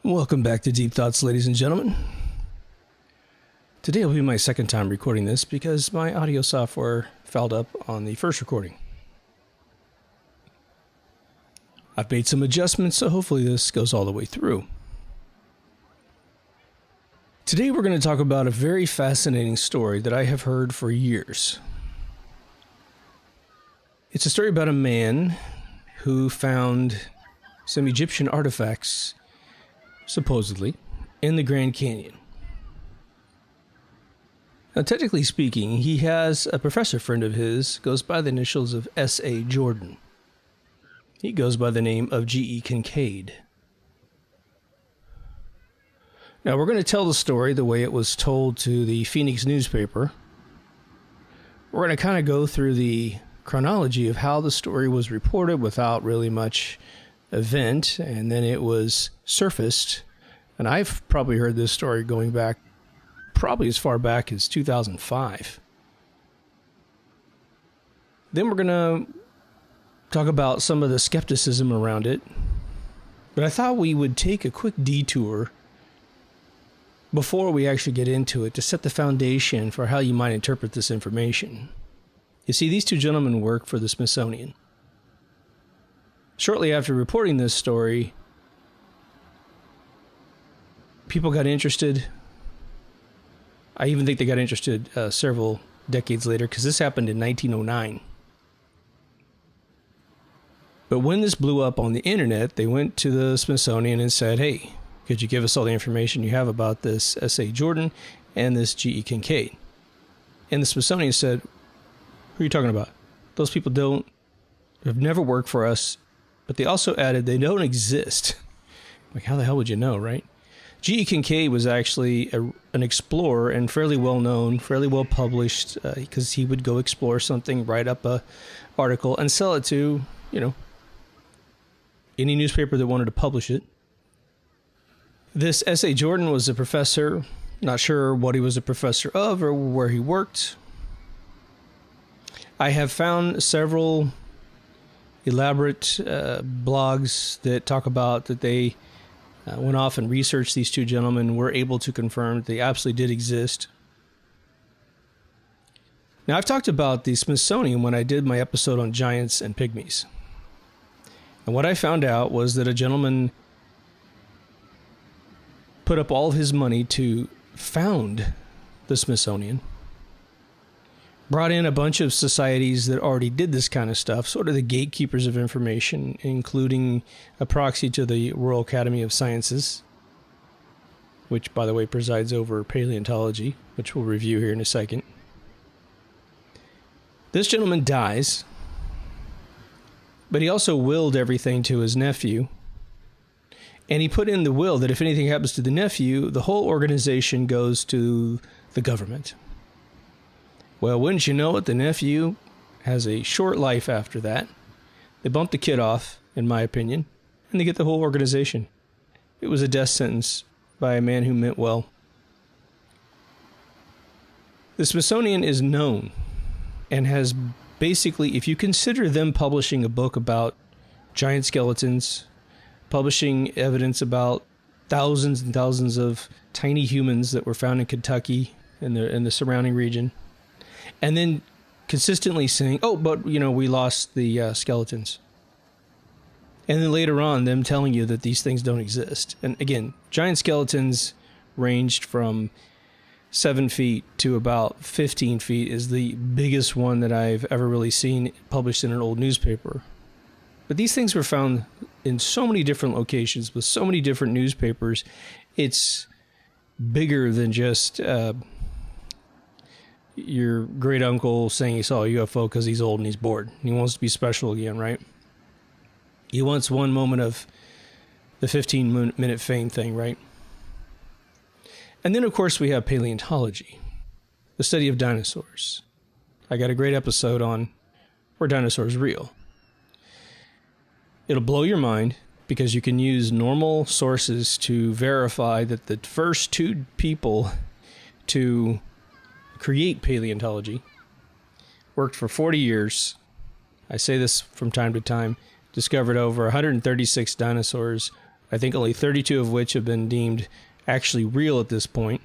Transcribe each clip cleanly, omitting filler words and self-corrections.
Welcome back to Deep Thoughts, ladies and gentlemen. Today will be my second time recording this because my audio software fouled up on the first recording. I've made some adjustments, so hopefully this goes all the way through. Today we're going to talk about a very fascinating story that I have heard for years. It's a story about a man who found some Egyptian artifacts, supposedly, in the Grand Canyon. Now, technically speaking, he has a professor friend of his, goes by the initials of S.A. Jordan. He goes by the name of G.E. Kincaid. Now, we're going to tell the story the way it was told to the Phoenix newspaper. We're going to kind of go through the chronology of how the story was reported without really much event, and then it was surfaced. And I've probably heard this story going back probably as far back as 2005. Then we're going to talk about some of the skepticism around it. But I thought we would take a quick detour before we actually get into it to set the foundation for how you might interpret this information. You see, these two gentlemen work for the Smithsonian. Shortly after reporting this story, people got interested. I even think they got interested several decades later, because this happened in 1909. But when this blew up on the internet, they went to the Smithsonian and said, hey, could you give us all the information you have about this S.A. Jordan and this G.E. Kincaid? And the Smithsonian said, who are you talking about? Those people have never worked for us. But they also added they don't exist. Like, how the hell would you know, right? G.E. Kincaid was actually an explorer and fairly well known, fairly well published, because he would go explore something, write up a article, and sell it to, any newspaper that wanted to publish it. This S.A. Jordan was a professor, not sure what he was a professor of or where he worked. I have found several elaborate blogs that talk about that they went off and researched these two gentlemen, were able to confirm that they absolutely did exist. Now, I've talked about the Smithsonian when I did my episode on giants and pygmies. And what I found out was that a gentleman put up all of his money to found the Smithsonian, brought in a bunch of societies that already did this kind of stuff, sort of the gatekeepers of information, including a proxy to the Royal Academy of Sciences, which, by the way, presides over paleontology, which we'll review here in a second. This gentleman dies, but he also willed everything to his nephew, and he put in the will that if anything happens to the nephew, the whole organization goes to the government. Well, wouldn't you know it, the nephew has a short life after that. They bump the kid off, in my opinion, and they get the whole organization. It was a death sentence by a man who meant well. The Smithsonian is known and has basically, if you consider them publishing a book about giant skeletons, publishing evidence about thousands and thousands of tiny humans that were found in Kentucky and the surrounding region, and then consistently saying, oh, but, we lost the skeletons. And then later on, them telling you that these things don't exist. And again, giant skeletons ranged from 7 feet to about 15 feet is the biggest one that I've ever really seen published in an old newspaper. But these things were found in so many different locations with so many different newspapers. It's bigger than just your great uncle saying he saw a UFO because he's old and he's bored. And he wants to be special again, right? He wants one moment of the 15-minute fame thing, right? And then, of course, we have paleontology, the study of dinosaurs. I got a great episode on were dinosaurs real? It'll blow your mind because you can use normal sources to verify that the first two people to create paleontology worked for 40 years. I say this from time to time. Discovered over 136 dinosaurs I think only 32 of which have been deemed actually real at this point.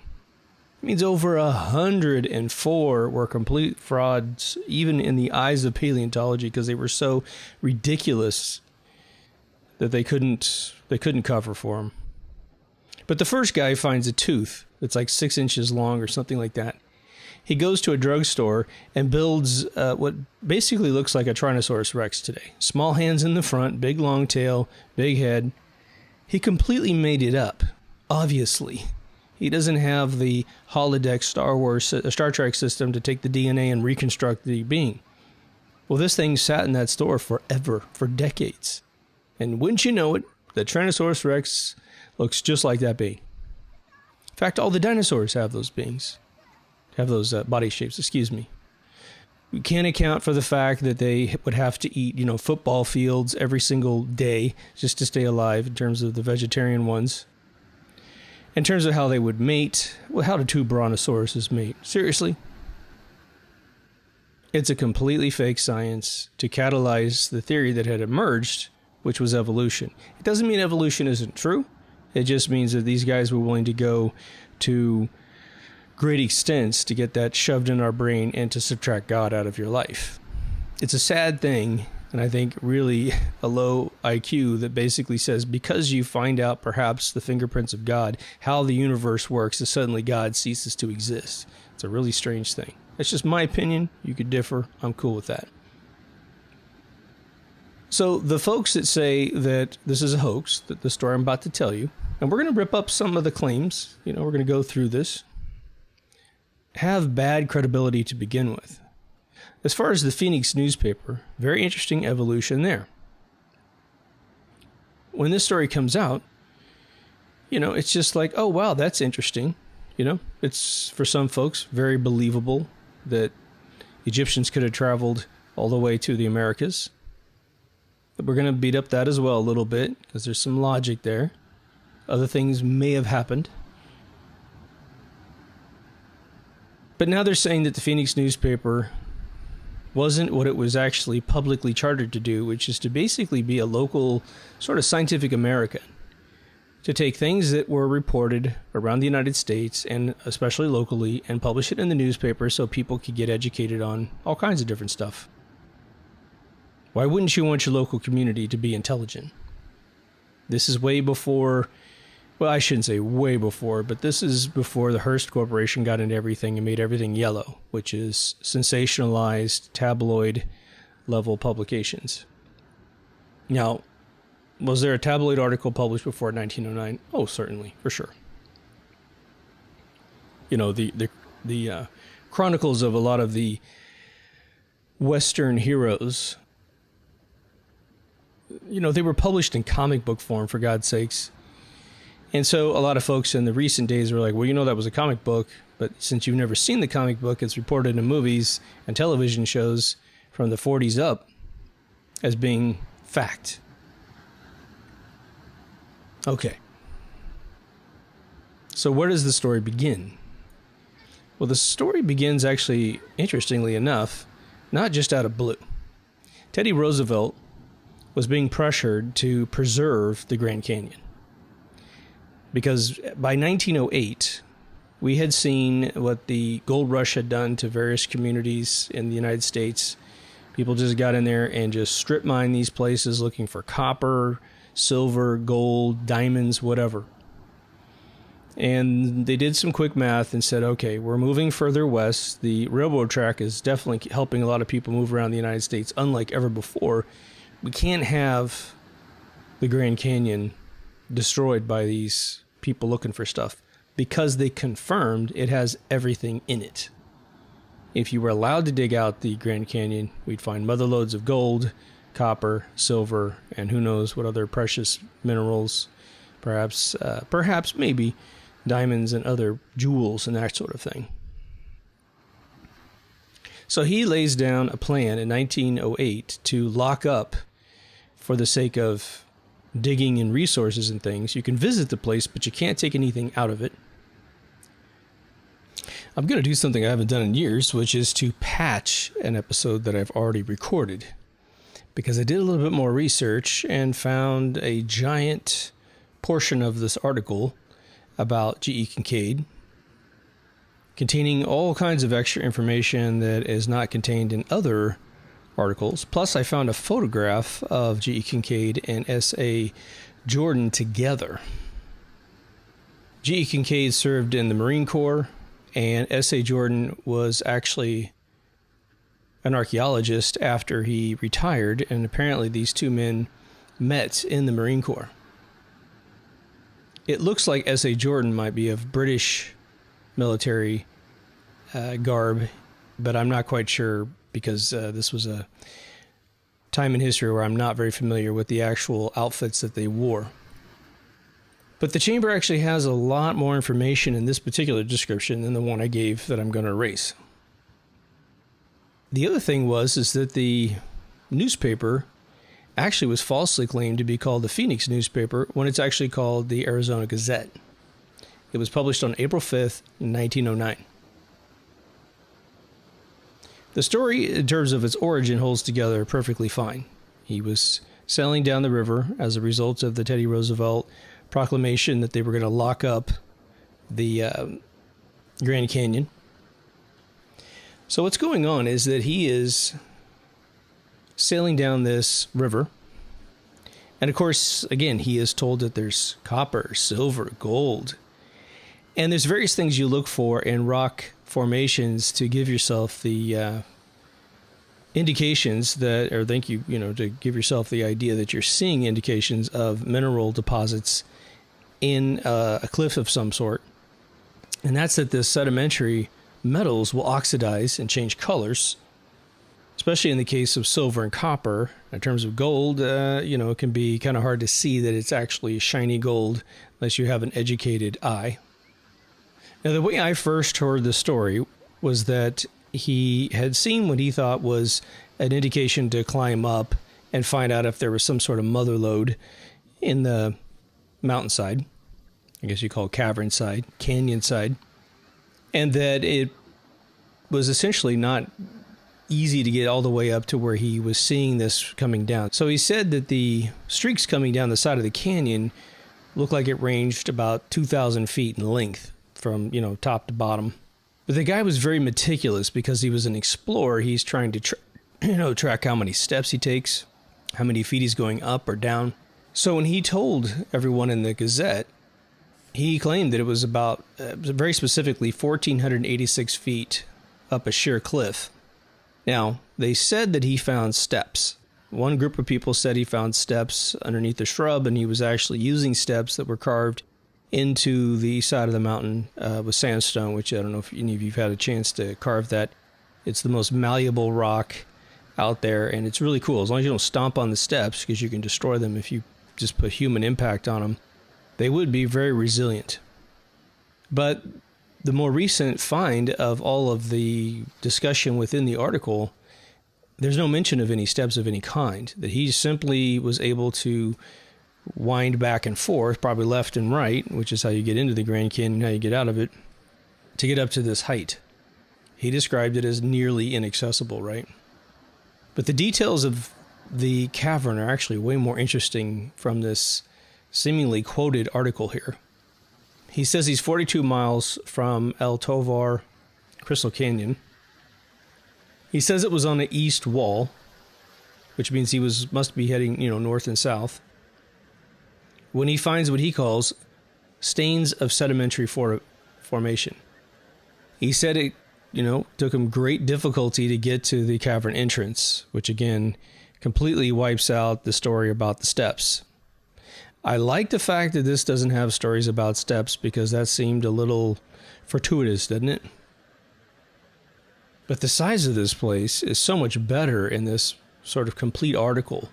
It means over 104 were complete frauds, even in the eyes of paleontology, because they were so ridiculous that they couldn't cover for them. But the first guy finds a tooth that's like 6 inches long or something like that. He goes to a drugstore and builds what basically looks like a Tyrannosaurus Rex today. Small hands in the front, big long tail, big head. He completely made it up, obviously. He doesn't have the holodeck Star Trek system to take the DNA and reconstruct the being. Well, this thing sat in that store forever, for decades. And wouldn't you know it, the Tyrannosaurus Rex looks just like that being. In fact, all the dinosaurs have those beings. Have those body shapes, excuse me. We can't account for the fact that they would have to eat, football fields every single day just to stay alive in terms of the vegetarian ones. In terms of how they would mate, well, how do two brontosauruses mate? Seriously? It's a completely fake science to catalyze the theory that had emerged, which was evolution. It doesn't mean evolution isn't true. It just means that these guys were willing to go to great extents to get that shoved in our brain and to subtract God out of your life. It's a sad thing, and I think really a low IQ that basically says because you find out perhaps the fingerprints of God, how the universe works, that suddenly God ceases to exist. It's a really strange thing. That's just my opinion. You could differ. I'm cool with that. So the folks that say that this is a hoax, that the story I'm about to tell you, and we're going to rip up some of the claims, we're going to go through this, have bad credibility to begin with. As far as the Phoenix newspaper, very interesting evolution there. When this story comes out, it's just like, oh, wow, that's interesting. It's, for some folks, very believable that Egyptians could have traveled all the way to the Americas. But we're going to beat up that as well a little bit, because there's some logic there. Other things may have happened. But now they're saying that the Phoenix newspaper wasn't what it was actually publicly chartered to do, which is to basically be a local sort of Scientific American, to take things that were reported around the United States and especially locally and publish it in the newspaper so people could get educated on all kinds of different stuff. Why wouldn't you want your local community to be intelligent? This is way before, well, I shouldn't say way before, but this is before the Hearst Corporation got into everything and made everything yellow, which is sensationalized tabloid level publications. Now, was there a tabloid article published before 1909? Oh, certainly, for sure. The chronicles of a lot of the Western heroes, they were published in comic book form, for God's sakes. And so a lot of folks in the recent days were like, well, that was a comic book, but since you've never seen the comic book, it's reported in movies and television shows from the 40s up as being fact. Okay. So where does the story begin? Well, the story begins actually, interestingly enough, not just out of blue. Teddy Roosevelt was being pressured to preserve the Grand Canyon. Because by 1908, we had seen what the gold rush had done to various communities in the United States. People just got in there and just strip mined these places looking for copper, silver, gold, diamonds, whatever. And they did some quick math and said, okay, we're moving further west. The railroad track is definitely helping a lot of people move around the United States, unlike ever before. We can't have the Grand Canyon destroyed by these people looking for stuff, because they confirmed it has everything in it. If you were allowed to dig out the Grand Canyon, we'd find mother loads of gold, copper, silver, and who knows what other precious minerals, perhaps maybe diamonds and other jewels and that sort of thing. So he lays down a plan in 1908 to lock up, for the sake of digging and resources and things. You can visit the place, but you can't take anything out of it. I'm going to do something I haven't done in years, which is to patch an episode that I've already recorded. Because I did a little bit more research and found a giant portion of this article about G.E. Kincaid, containing all kinds of extra information that is not contained in other articles. Plus, I found a photograph of G.E. Kincaid and S.A. Jordan together. G.E. Kincaid served in the Marine Corps, and S.A. Jordan was actually an archaeologist after he retired, and apparently these two men met in the Marine Corps. It looks like S.A. Jordan might be of British military garb, but I'm not quite sure because this was a time in history where I'm not very familiar with the actual outfits that they wore. But the chamber actually has a lot more information in this particular description than the one I gave that I'm going to erase. The other thing is that the newspaper actually was falsely claimed to be called the Phoenix newspaper when it's actually called the Arizona Gazette. It was published on April 5th, 1909. The story, in terms of its origin, holds together perfectly fine. He was sailing down the river as a result of the Teddy Roosevelt proclamation that they were going to lock up the Grand Canyon. So what's going on is that he is sailing down this river. And of course, again, he is told that there's copper, silver, gold. And there's various things you look for in rock formations to give yourself the indications that, or to give yourself the idea that you're seeing indications of mineral deposits in a cliff of some sort. And that's that the sedimentary metals will oxidize and change colors, especially in the case of silver and copper. In terms of gold, it can be kind of hard to see that it's actually shiny gold unless you have an educated eye. Now, the way I first heard the story was that he had seen what he thought was an indication to climb up and find out if there was some sort of mother lode in the mountainside. I guess you call it cavern side, canyon side. And that it was essentially not easy to get all the way up to where he was seeing this coming down. So he said that the streaks coming down the side of the canyon looked like it ranged about 2,000 feet in length from, top to bottom. But the guy was very meticulous because he was an explorer. He's trying to track how many steps he takes, how many feet he's going up or down. So when he told everyone in the Gazette, he claimed that it was about, very specifically, 1,486 feet up a sheer cliff. Now, they said that he found steps. One group of people said he found steps underneath a shrub, and he was actually using steps that were carved into the side of the mountain with sandstone, which I don't know if any of you have had a chance to carve that. It's the most malleable rock out there, and it's really cool. As long as you don't stomp on the steps, because you can destroy them if you just put human impact on them, they would be very resilient. But the more recent find of all of the discussion within the article, there's no mention of any steps of any kind, that he simply was able to wind back and forth, probably left and right, which is how you get into the Grand Canyon, how you get out of it, to get up to this height. He described it as nearly inaccessible, right? But the details of the cavern are actually way more interesting from this seemingly quoted article here. He says he's 42 miles from El Tovar Crystal Canyon. He says it was on the east wall, which means he must be heading, north and south, when he finds what he calls stains of sedimentary formation. He said it, took him great difficulty to get to the cavern entrance, which again completely wipes out the story about the steps. I like the fact that this doesn't have stories about steps because that seemed a little fortuitous, didn't it? But the size of this place is so much better in this sort of complete article.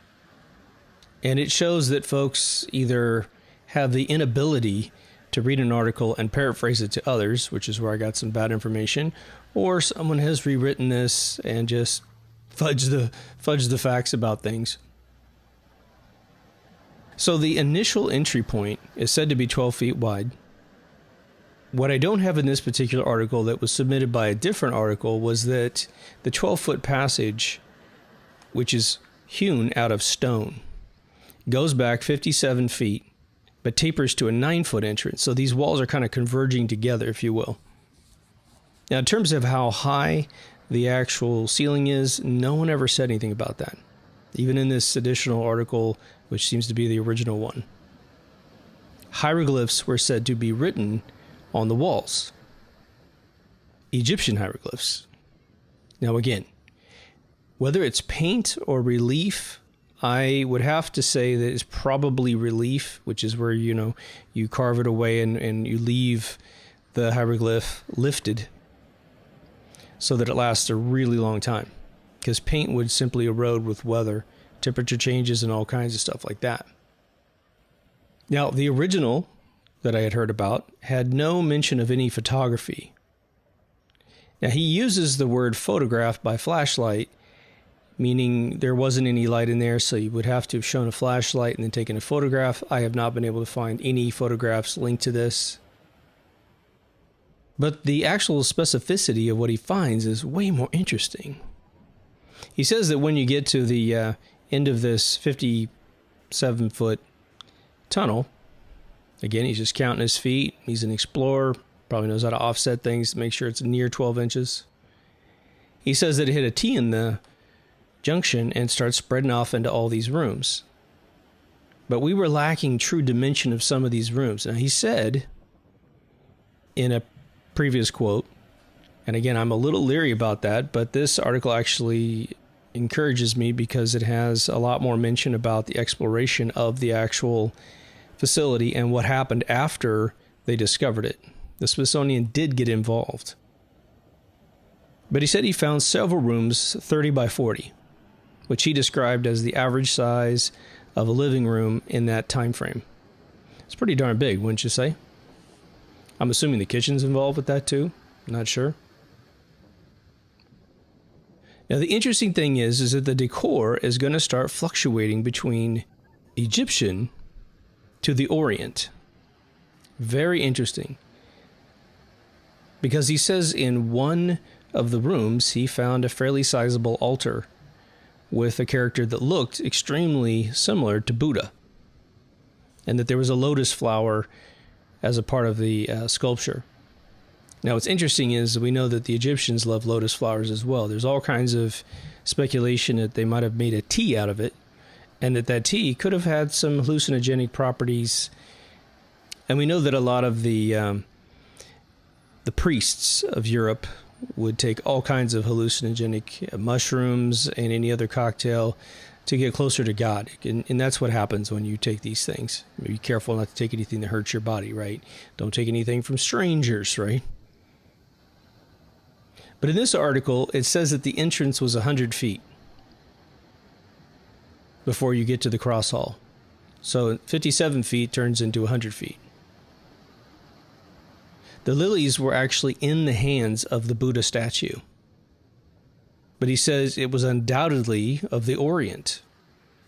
And it shows that folks either have the inability to read an article and paraphrase it to others, which is where I got some bad information, or someone has rewritten this and just fudge the facts about things. So the initial entry point is said to be 12 feet wide. What I don't have in this particular article that was submitted by a different article was that the 12-foot passage, which is hewn out of stone, goes back 57 feet, but tapers to a 9-foot entrance. So these walls are kind of converging together, if you will. Now, in terms of how high the actual ceiling is, no one ever said anything about that, even in this additional article, which seems to be the original one. Hieroglyphs were said to be written on the walls. Egyptian hieroglyphs. Now, again, whether it's paint or relief, I would have to say that it's probably relief, which is where, you carve it away and you leave the hieroglyph lifted so that it lasts a really long time. Because paint would simply erode with weather, temperature changes, and all kinds of stuff like that. Now, the original that I had heard about had no mention of any photography. Now, he uses the word photograph by flashlight, meaning there wasn't any light in there, so you would have to have shown a flashlight and then taken a photograph. I have not been able to find any photographs linked to this. But the actual specificity of what he finds is way more interesting. He says that when you get to the end of this 57-foot tunnel, again, he's just counting his feet. He's an explorer, probably knows how to offset things to make sure it's near 12 inches. He says that it hit a T in the junction and starts spreading off into all these rooms. But we were lacking true dimension of some of these rooms. Now, he said in a previous quote, and again, I'm a little leery about that, but this article actually encourages me because it has a lot more mention about the exploration of the actual facility and what happened after they discovered it. The Smithsonian did get involved. But he said he found several rooms 30 by 40, which he described as the average size of a living room in that time frame. It's pretty darn big, wouldn't you say? I'm assuming the kitchen's involved with that too. I'm not sure. Now, the interesting thing is that the decor is going to start fluctuating between Egyptian to the Orient. Very interesting. Because he says in one of the rooms, he found a fairly sizable altar with a character that looked extremely similar to Buddha. And that there was a lotus flower as a part of the sculpture. Now, what's interesting is we know that the Egyptians love lotus flowers as well. There's all kinds of speculation that they might have made a tea out of it, and that tea could have had some hallucinogenic properties. And we know that a lot of the priests of Europe would take all kinds of hallucinogenic mushrooms and any other cocktail to get closer to God. And that's what happens when you take these things. Be careful not to take anything that hurts your body, right? Don't take anything from strangers, right? But in this article, it says that the entrance was 100 feet before you get to the cross hall. So 57 feet turns into 100 feet. The lilies were actually in the hands of the Buddha statue. But he says it was undoubtedly of the Orient.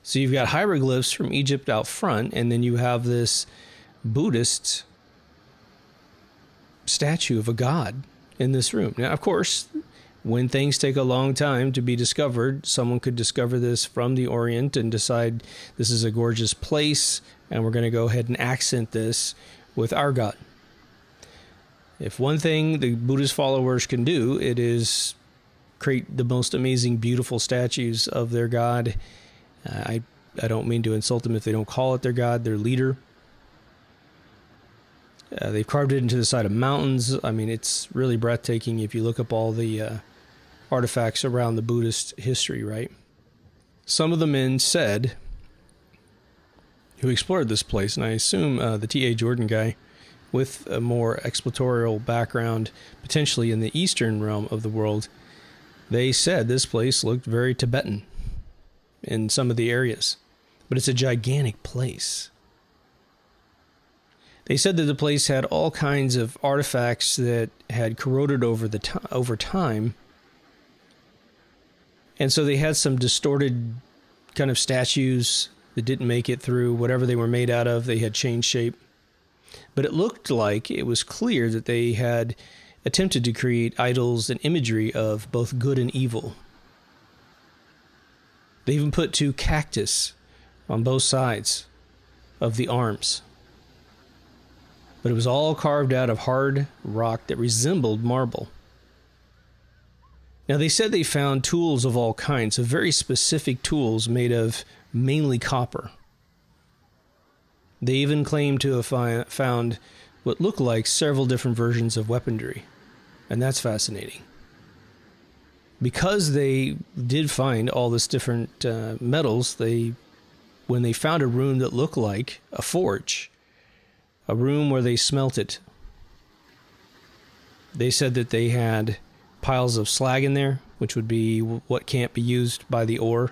So you've got hieroglyphs from Egypt out front, and then you have this Buddhist statue of a god in this room. Now, of course, when things take a long time to be discovered, someone could discover this from the Orient and decide this is a gorgeous place, and we're going to go ahead and accent this with our god. If one thing the Buddhist followers can do, it is create the most amazing, beautiful statues of their god. I don't mean to insult them if they don't call it their god, their leader. They've carved it into the side of mountains. I mean, it's really breathtaking if you look up all the artifacts around the Buddhist history, right? Some of the men said, who explored this place, and I assume the T.A. Jordan guy, with a more exploratorial background, potentially in the eastern realm of the world, they said this place looked very Tibetan in some of the areas. But it's a gigantic place. They said that the place had all kinds of artifacts that had corroded over time. And so they had some distorted kind of statues that didn't make it through whatever they were made out of. They had changed shape. But it looked like it was clear that they had attempted to create idols and imagery of both good and evil. They even put two cactus on both sides of the arms. but it was all carved out of hard rock that resembled marble. Now, they said they found tools of all kinds, of very specific tools made of mainly copper. They even claimed to have found what looked like several different versions of weaponry, and that's fascinating. Because they did find all this different metals, when they found a room that looked like a forge, a room where they smelted, they said that they had piles of slag in there, which would be what can't be used by the ore.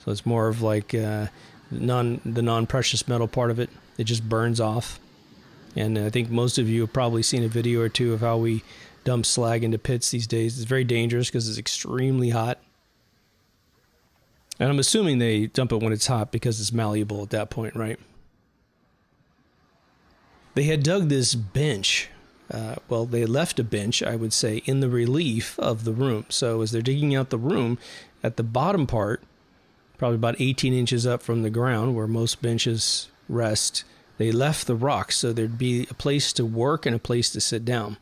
So it's more of like the non-precious metal part of it. It just burns off. And I think most of you have probably seen a video or two of how we dump slag into pits these days. It's very dangerous because it's extremely hot. And I'm assuming they dump it when it's hot because it's malleable at that point, right? They had dug this bench. They had left a bench, I would say, in the relief of the room. So as they're digging out the room, at the bottom part, probably about 18 inches up from the ground where most benches rest, they left the rock so there'd be a place to work and a place to sit down.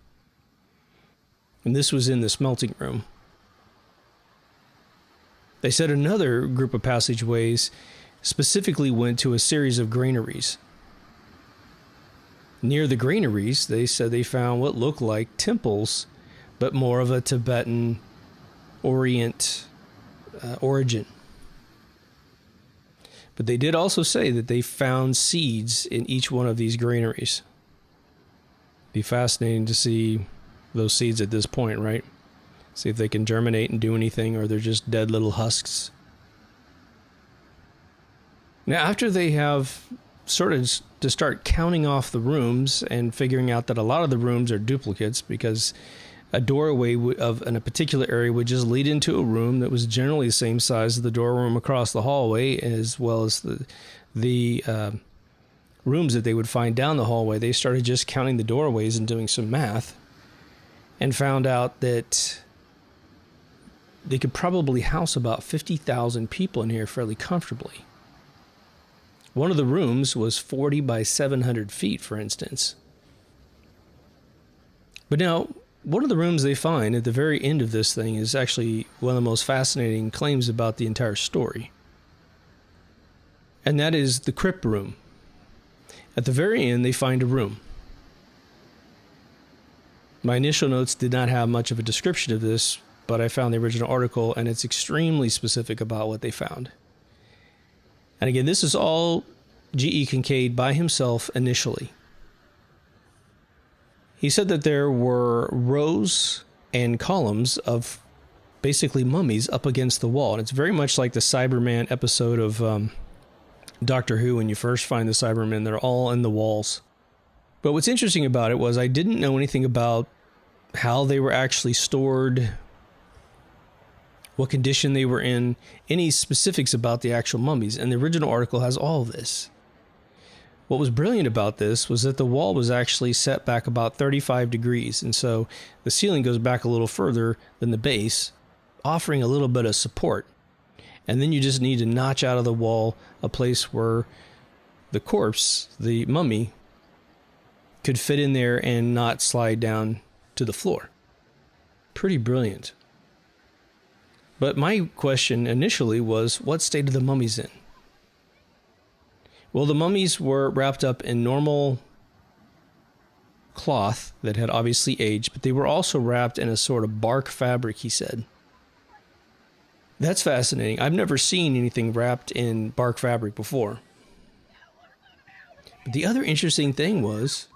And this was in the smelting room. They said another group of passageways specifically went to a series of granaries. Near the granaries, they said they found what looked like temples, but more of a Tibetan Orient origin. But they did also say that they found seeds in each one of these granaries. Be fascinating to see those seeds at this point, right? See if they can germinate and do anything, or they're just dead little husks. Now, after they have started to start counting off the rooms and figuring out that a lot of the rooms are duplicates because a doorway in a particular area would just lead into a room that was generally the same size as the doorroom across the hallway, as well as the rooms that they would find down the hallway. They started just counting the doorways and doing some math and found out that they could probably house about 50,000 people in here fairly comfortably. One of the rooms was 40 by 700 feet, for instance. But now, one of the rooms they find at the very end of this thing is actually one of the most fascinating claims about the entire story. And that is the crypt room. At the very end, they find a room. My initial notes did not have much of a description of this, but I found the original article, and it's extremely specific about what they found. And again, this is all G.E. Kincaid by himself initially. He said that there were rows and columns of basically mummies up against the wall. And it's very much like the Cyberman episode of Doctor Who. When you first find the Cybermen, they're all in the walls. But what's interesting about it was I didn't know anything about how they were actually stored, what condition they were in, any specifics about the actual mummies. And the original article has all of this. What was brilliant about this was that the wall was actually set back about 35 degrees. And so the ceiling goes back a little further than the base, offering a little bit of support. And then you just need to notch out of the wall a place where the corpse, the mummy, could fit in there and not slide down to the floor. Pretty brilliant. But my question initially was, what state are the mummies in? Well, the mummies were wrapped up in normal cloth that had obviously aged, but they were also wrapped in a sort of bark fabric, he said. That's fascinating. I've never seen anything wrapped in bark fabric before. But the other interesting thing was,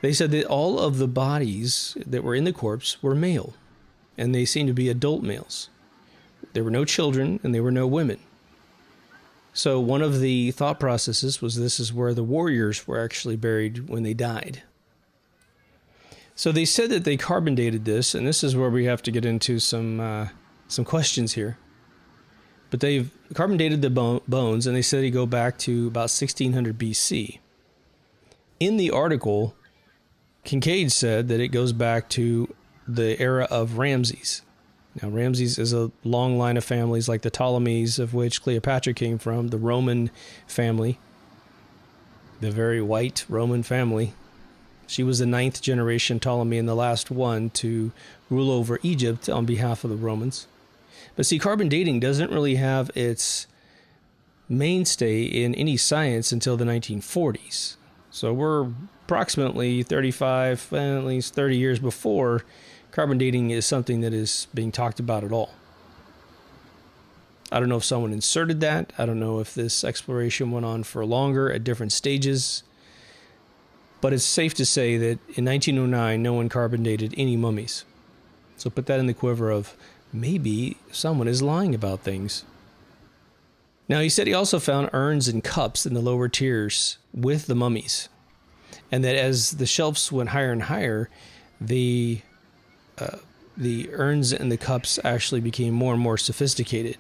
they said that all of the bodies that were in the corpse were male, and they seemed to be adult males. There were no children, and there were no women. So one of the thought processes was this is where the warriors were actually buried when they died. So they said that they carbon dated this, and this is where we have to get into some questions here. But they've carbon dated the bones, and they said they go back to about 1600 BC. In the article, Kincaid said that it goes back to the era of Ramses. Now, Ramses is a long line of families like the Ptolemies, of which Cleopatra came from, the Roman family. the very white Roman family. She was the 9th generation Ptolemy and the last one to rule over Egypt on behalf of the Romans. But see, carbon dating doesn't really have its mainstay in any science until the 1940s. So we're approximately 35, at least 30 years before carbon dating is something that is being talked about at all. I don't know if someone inserted that. I don't know if this exploration went on for longer at different stages. But it's safe to say that in 1909, no one carbon dated any mummies. So put that in the quiver of maybe someone is lying about things. Now, he said he also found urns and cups in the lower tiers with the mummies. And that as the shelves went higher and higher, the urns and the cups actually became more and more sophisticated.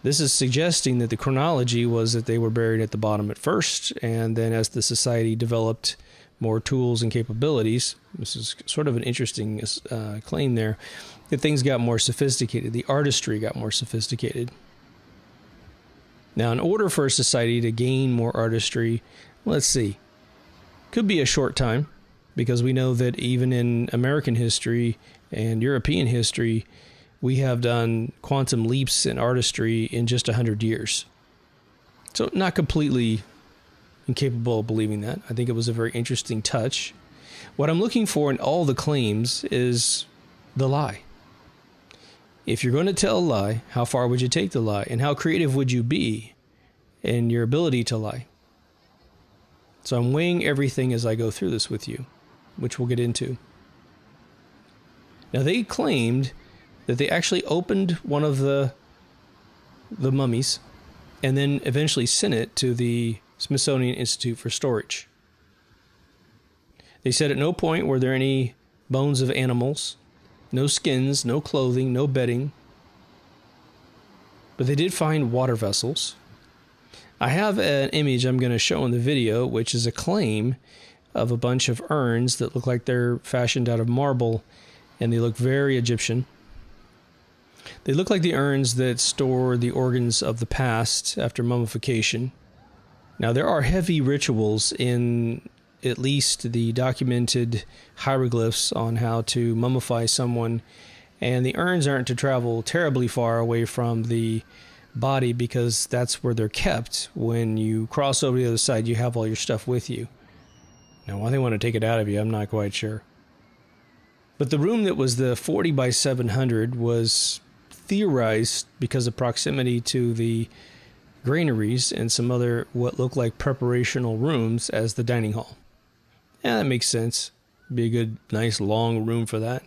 This is suggesting that the chronology was that they were buried at the bottom at first, and then as the society developed more tools and capabilities, this is sort of an interesting claim there, that things got more sophisticated. The artistry got more sophisticated. Now, in order for a society to gain more artistry, let's see, could be a short time, because we know that even in American history and European history, we have done quantum leaps in artistry in just 100 years. So not completely incapable of believing that. I think it was a very interesting touch. What I'm looking for in all the claims is the lie. If you're going to tell a lie, how far would you take the lie? And how creative would you be in your ability to lie? So I'm weighing everything as I go through this with you, which we'll get into. Now, they claimed that they actually opened one of the mummies and then eventually sent it to the Smithsonian Institute for storage. They said at no point were there any bones of animals, no skins, no clothing, no bedding. But they did find water vessels. I have an image I'm going to show in the video, which is a claim of a bunch of urns that look like they're fashioned out of marble, and they look very Egyptian. They look like the urns that store the organs of the past after mummification. Now, there are heavy rituals in at least the documented hieroglyphs on how to mummify someone, and the urns aren't to travel terribly far away from the body because that's where they're kept. When you cross over to the other side, you have all your stuff with you. Now, why they want to take it out of you, I'm not quite sure. But the room that was the 40 by 700 was theorized because of proximity to the granaries and some other what looked like preparational rooms as the dining hall. Yeah, that makes sense. Be a good, nice, long room for that.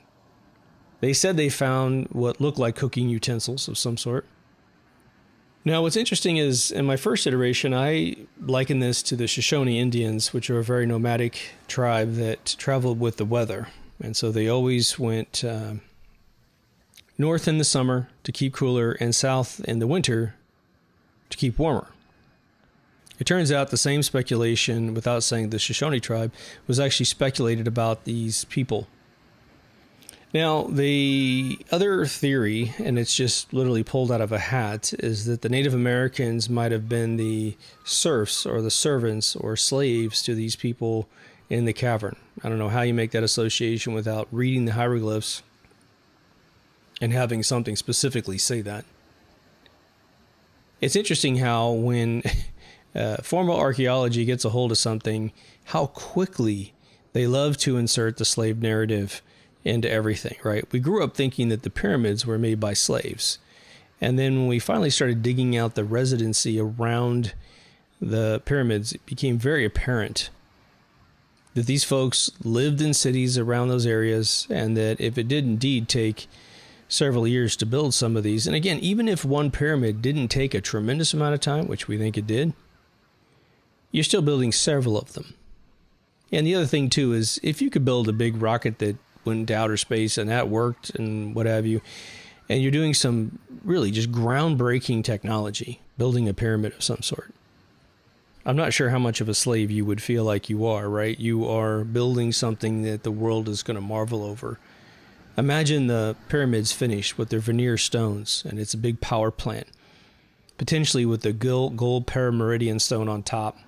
They said they found what looked like cooking utensils of some sort. Now, what's interesting is, in my first iteration, I liken this to the Shoshone Indians, which are a very nomadic tribe that traveled with the weather. And so they always went north in the summer to keep cooler and south in the winter to keep warmer. It turns out the same speculation, without saying the Shoshone tribe, was actually speculated about these people. Now, the other theory, and it's just literally pulled out of a hat, is that the Native Americans might have been the serfs or the servants or slaves to these people in the cavern. I don't know how you make that association without reading the hieroglyphs and having something specifically say that. It's interesting how when formal archaeology gets a hold of something, how quickly they love to insert the slave narrative into everything, right? We grew up thinking that the pyramids were made by slaves. And then when we finally started digging out the residency around the pyramids, it became very apparent that these folks lived in cities around those areas, and that if it did indeed take several years to build some of these, and again, even if one pyramid didn't take a tremendous amount of time, which we think it did, you're still building several of them. And the other thing too is, if you could build a big rocket that went into outer space and that worked and what have you, and you're doing some really just groundbreaking technology, building a pyramid of some sort, I'm not sure how much of a slave you would feel like you are, right? You are building something that the world is going to marvel over. Imagine the pyramids finished with their veneer stones, and it's a big power plant, potentially with the gold parameridian stone on top.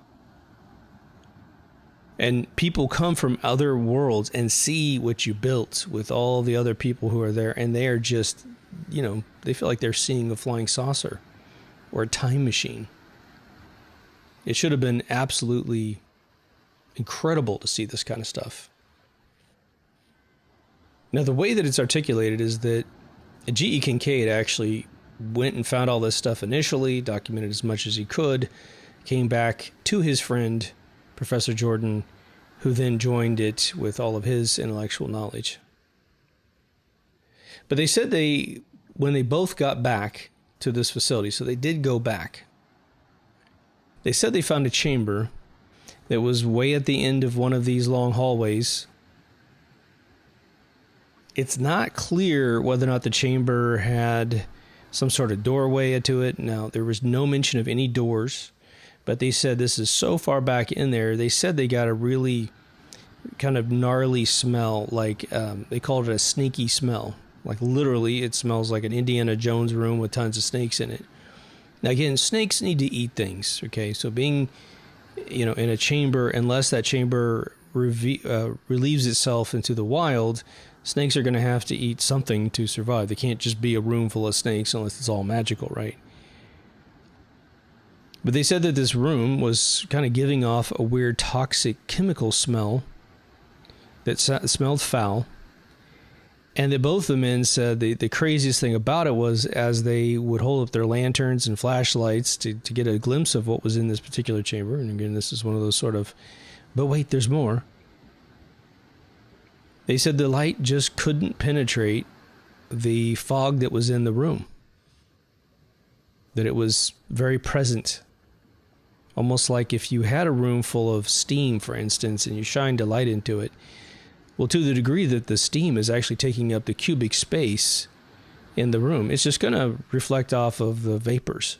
And people come from other worlds and see what you built with all the other people who are there. And they are just, they feel like they're seeing a flying saucer or a time machine. It should have been absolutely incredible to see this kind of stuff. Now, the way that it's articulated is that G.E. Kincaid actually went and found all this stuff initially, documented as much as he could, came back to his friend, Professor Jordan, who then joined it with all of his intellectual knowledge. But they said when they both got back to this facility, so they did go back, they said they found a chamber that was way at the end of one of these long hallways. It's not clear whether or not the chamber had some sort of doorway to it. Now, there was no mention of any doors, but they said this is so far back in there. They said they got a really kind of gnarly smell, like they called it a snaky smell. Like literally, it smells like an Indiana Jones room with tons of snakes in it. Now, again, snakes need to eat things, okay? So being, in a chamber, unless that chamber relieves itself into the wild, snakes are going to have to eat something to survive. They can't just be a room full of snakes unless it's all magical, right? But they said that this room was kind of giving off a weird toxic chemical smell that smelled foul. And that both the men said the craziest thing about it was as they would hold up their lanterns and flashlights to get a glimpse of what was in this particular chamber. And again, this is one of those sort of, but wait, there's more. They said the light just couldn't penetrate the fog that was in the room. That it was very present. Almost like if you had a room full of steam, for instance, and you shined a light into it. Well, to the degree that the steam is actually taking up the cubic space in the room, it's just going to reflect off of the vapors.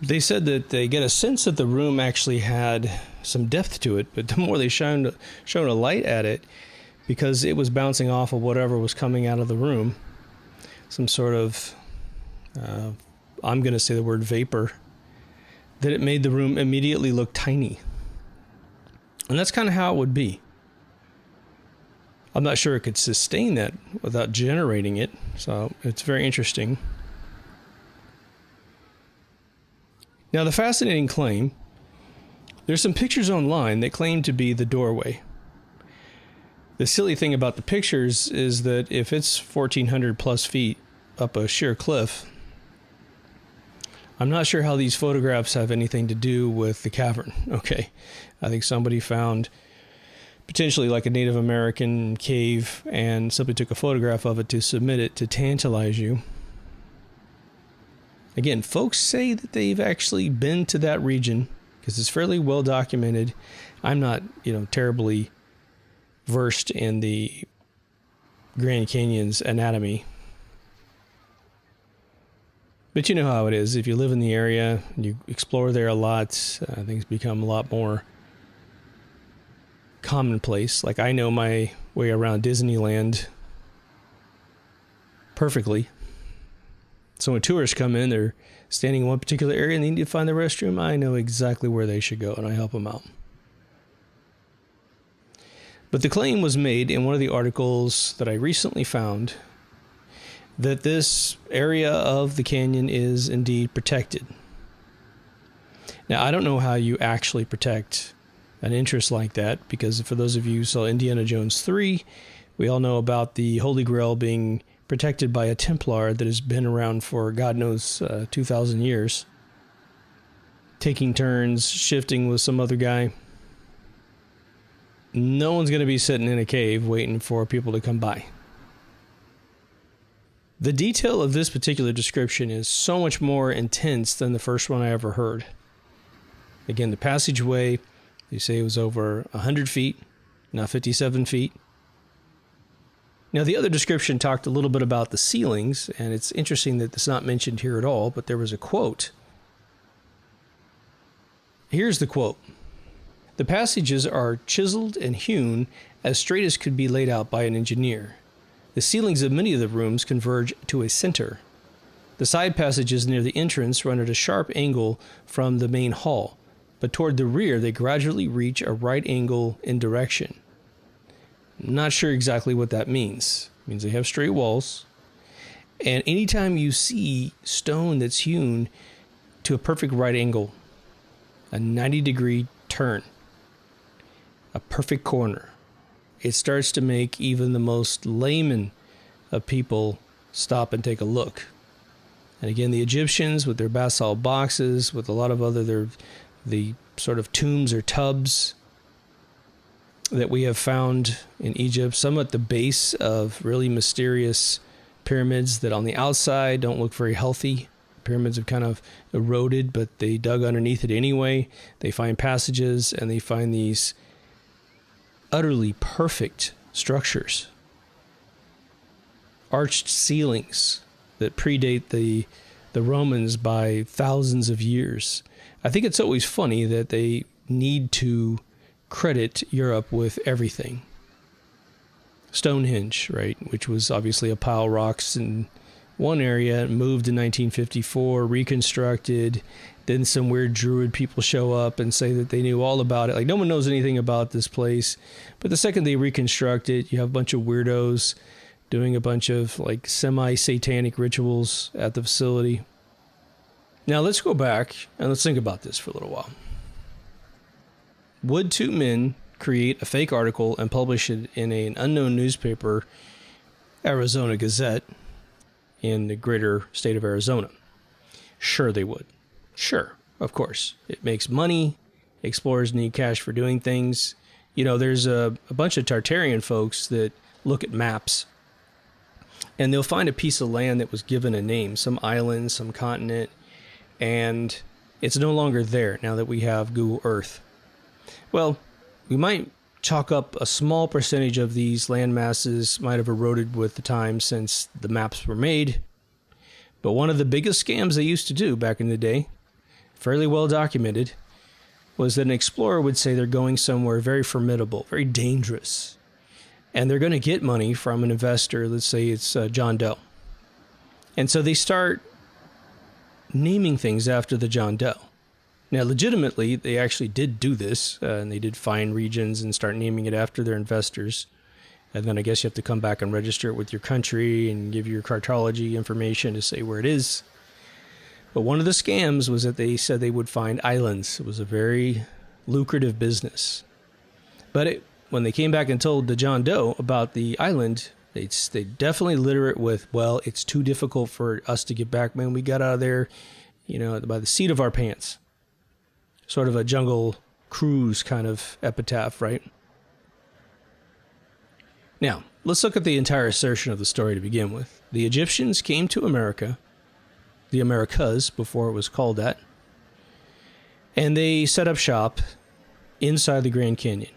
They said that they get a sense that the room actually had some depth to it, but the more they shone a light at it, because it was bouncing off of whatever was coming out of the room, some sort of, I'm going to say the word vapor, that it made the room immediately look tiny. And that's kind of how it would be. I'm not sure it could sustain that without generating it, so it's very interesting. Now, the fascinating claim, there's some pictures online that claim to be the doorway. The silly thing about the pictures is that if it's 1,400 plus feet up a sheer cliff, I'm not sure how these photographs have anything to do with the cavern. Okay, I think somebody found potentially like a Native American cave and simply took a photograph of it to submit it to tantalize you. Again, folks say that they've actually been to that region because it's fairly well documented. I'm not, terribly versed in the Grand Canyon's anatomy. But you know how it is. If you live in the area and you explore there a lot, things become a lot more commonplace. Like I know my way around Disneyland perfectly. So when tourists come in, they're standing in one particular area and they need to find the restroom. I know exactly where they should go and I help them out. But the claim was made in one of the articles that I recently found that this area of the canyon is indeed protected. Now, I don't know how you actually protect an interest like that, because for those of you who saw Indiana Jones 3, we all know about the Holy Grail being protected by a Templar that has been around for God knows 2,000 years, taking turns, shifting with some other guy. No one's going to be sitting in a cave waiting for people to come by. The detail of this particular description is so much more intense than the first one I ever heard. Again, the passageway, they say it was over 100 feet, not 57 feet. Now, the other description talked a little bit about the ceilings, and it's interesting that it's not mentioned here at all, but there was a quote. Here's the quote. The passages are chiseled and hewn as straight as could be laid out by an engineer. The ceilings of many of the rooms converge to a center. The side passages near the entrance run at a sharp angle from the main hall. but toward the rear, they gradually reach a right angle in direction. Not sure exactly what that means. It means they have straight walls. And anytime you see stone that's hewn to a perfect right angle, a 90-degree turn, a perfect corner, it starts to make even the most layman of people stop and take a look. And again, the Egyptians with their basalt boxes, with a lot of other the sort of tombs or tubs that we have found in Egypt, some at the base of really mysterious pyramids that on the outside don't look very healthy. Pyramids have kind of eroded, but they dug underneath it anyway. They find passages, and they find these utterly perfect structures. Arched ceilings that predate the Romans by thousands of years. I think it's always funny that they need to credit Europe with everything. Stonehenge, right, which was obviously a pile of rocks in one area, moved in 1954, reconstructed. Then some weird Druid people show up and say that they knew all about it. Like, no one knows anything about this place. But the second they reconstruct it, you have a bunch of weirdos doing a bunch of like semi-satanic rituals at the facility. Now let's go back and let's think about this for a little while. Would two men create a fake article and publish it in an unknown newspaper, Arizona Gazette, in the greater state of Arizona? Sure they would. Sure, of course. It makes money. Explorers need cash for doing things. You know, there's a bunch of Tartarian folks that look at maps, and they'll find a piece of land that was given a name, some island, some continent, and it's no longer there now that we have Google Earth. Well, we might chalk up a small percentage of these land masses might have eroded with the time since the maps were made. But one of the biggest scams they used to do back in the day, fairly well documented, was that an explorer would say they're going somewhere very formidable, very dangerous, and they're going to get money from an investor. Let's say it's John Doe. And so they start naming things after the John Doe. Now, legitimately, they actually did do this, and they did find regions and start naming it after their investors. And then I guess you have to come back and register it with your country and give your cartology information to say where it is. But one of the scams was that they said they would find islands. It was a very lucrative business. But when they came back and told the John Doe about the island, they definitely litter it with, well, it's too difficult for us to get back, man. We got out of there, by the seat of our pants. Sort of a Jungle Cruise kind of epitaph, right? Now, let's look at the entire assertion of the story to begin with. The Egyptians came to America, the Americas before it was called that, and they set up shop inside the Grand Canyon.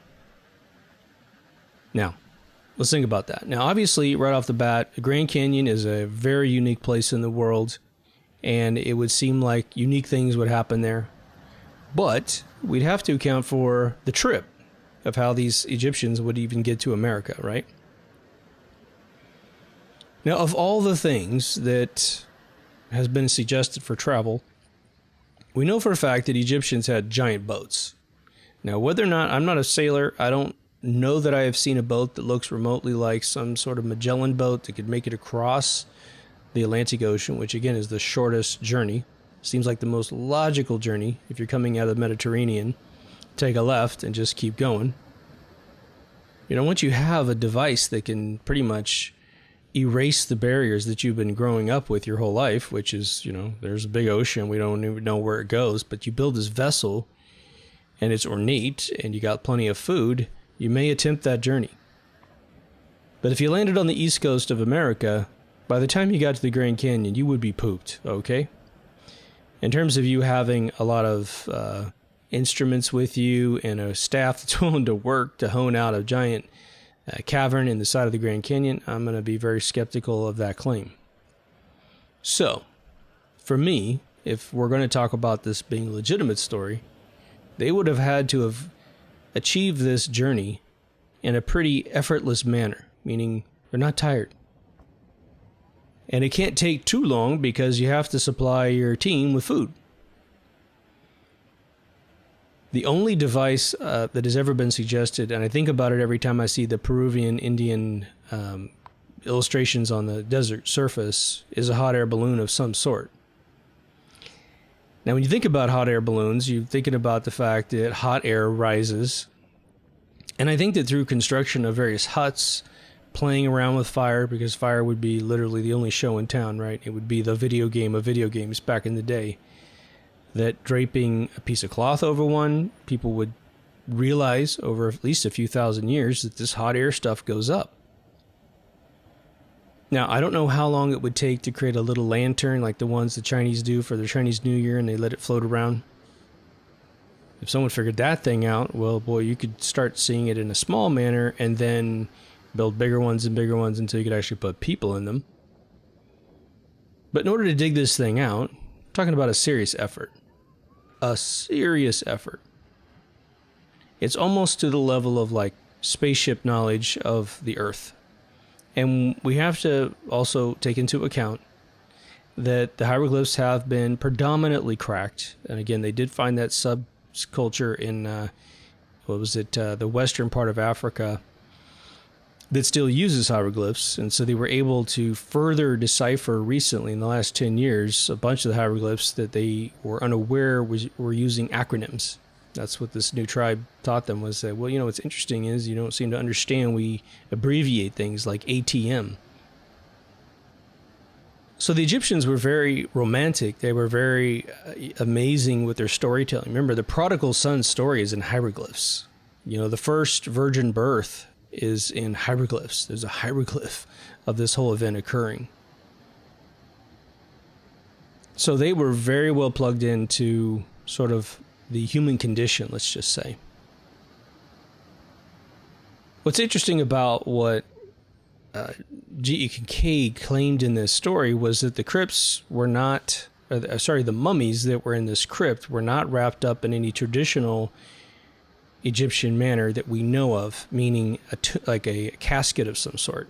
Now, let's think about that. Now, obviously, right off the bat, the Grand Canyon is a very unique place in the world, and it would seem like unique things would happen there. But we'd have to account for the trip of how these Egyptians would even get to America, right? Now, of all the things that has been suggested for travel, we know for a fact that Egyptians had giant boats. Now, whether or not, I'm not a sailor, I don't know that I have seen a boat that looks remotely like some sort of Magellan boat that could make it across the Atlantic Ocean, which again is the shortest journey. Seems like the most logical journey if you're coming out of the Mediterranean. Take a left and just keep going. Once you have a device that can pretty much erase the barriers that you've been growing up with your whole life, which is, there's a big ocean, we don't even know where it goes, but you build this vessel and it's ornate and you got plenty of food, you may attempt that journey. But if you landed on the east coast of America, by the time you got to the Grand Canyon, you would be pooped, okay? In terms of you having a lot of instruments with you and a staff that's willing to work to hone out a giant cavern in the side of the Grand Canyon, I'm going to be very skeptical of that claim. So, for me, if we're going to talk about this being a legitimate story, they would have had to have achieved this journey in a pretty effortless manner, meaning they're not tired. And it can't take too long because you have to supply your team with food. The only device that has ever been suggested, and I think about it every time I see the Peruvian Indian illustrations on the desert surface, is a hot air balloon of some sort. Now, when you think about hot air balloons, you're thinking about the fact that hot air rises. And I think that through construction of various huts, playing around with fire, because fire would be literally the only show in town, right? It would be the video game of video games back in the day. That draping a piece of cloth over one, people would realize over at least a few thousand years that this hot air stuff goes up. Now, I don't know how long it would take to create a little lantern like the ones the Chinese do for their Chinese New Year and they let it float around. If someone figured that thing out, well, boy, you could start seeing it in a small manner and then build bigger ones and bigger ones until you could actually put people in them. But in order to dig this thing out, I'm talking about a serious effort. A serious effort. It's almost to the level of like spaceship knowledge of the Earth. And we have to also take into account that the hieroglyphs have been predominantly cracked. And again, they did find that subculture in, the western part of Africa that still uses hieroglyphs. And so they were able to further decipher recently in the last 10 years a bunch of the hieroglyphs that they were unaware were using acronyms. That's what this new tribe taught them, was that, well, you know, what's interesting is you don't seem to understand we abbreviate things like ATM. So the Egyptians were very romantic. They were very amazing with their storytelling. Remember, the prodigal son story is in hieroglyphs. You know, the first virgin birth is in hieroglyphs. There's a hieroglyph of this whole event occurring. So they were very well plugged into sort of the human condition, let's just say. What's interesting about what G.E. Kincaid claimed in this story was that the crypts were not, the mummies that were in this crypt were not wrapped up in any traditional Egyptian manner that we know of, meaning like a casket of some sort.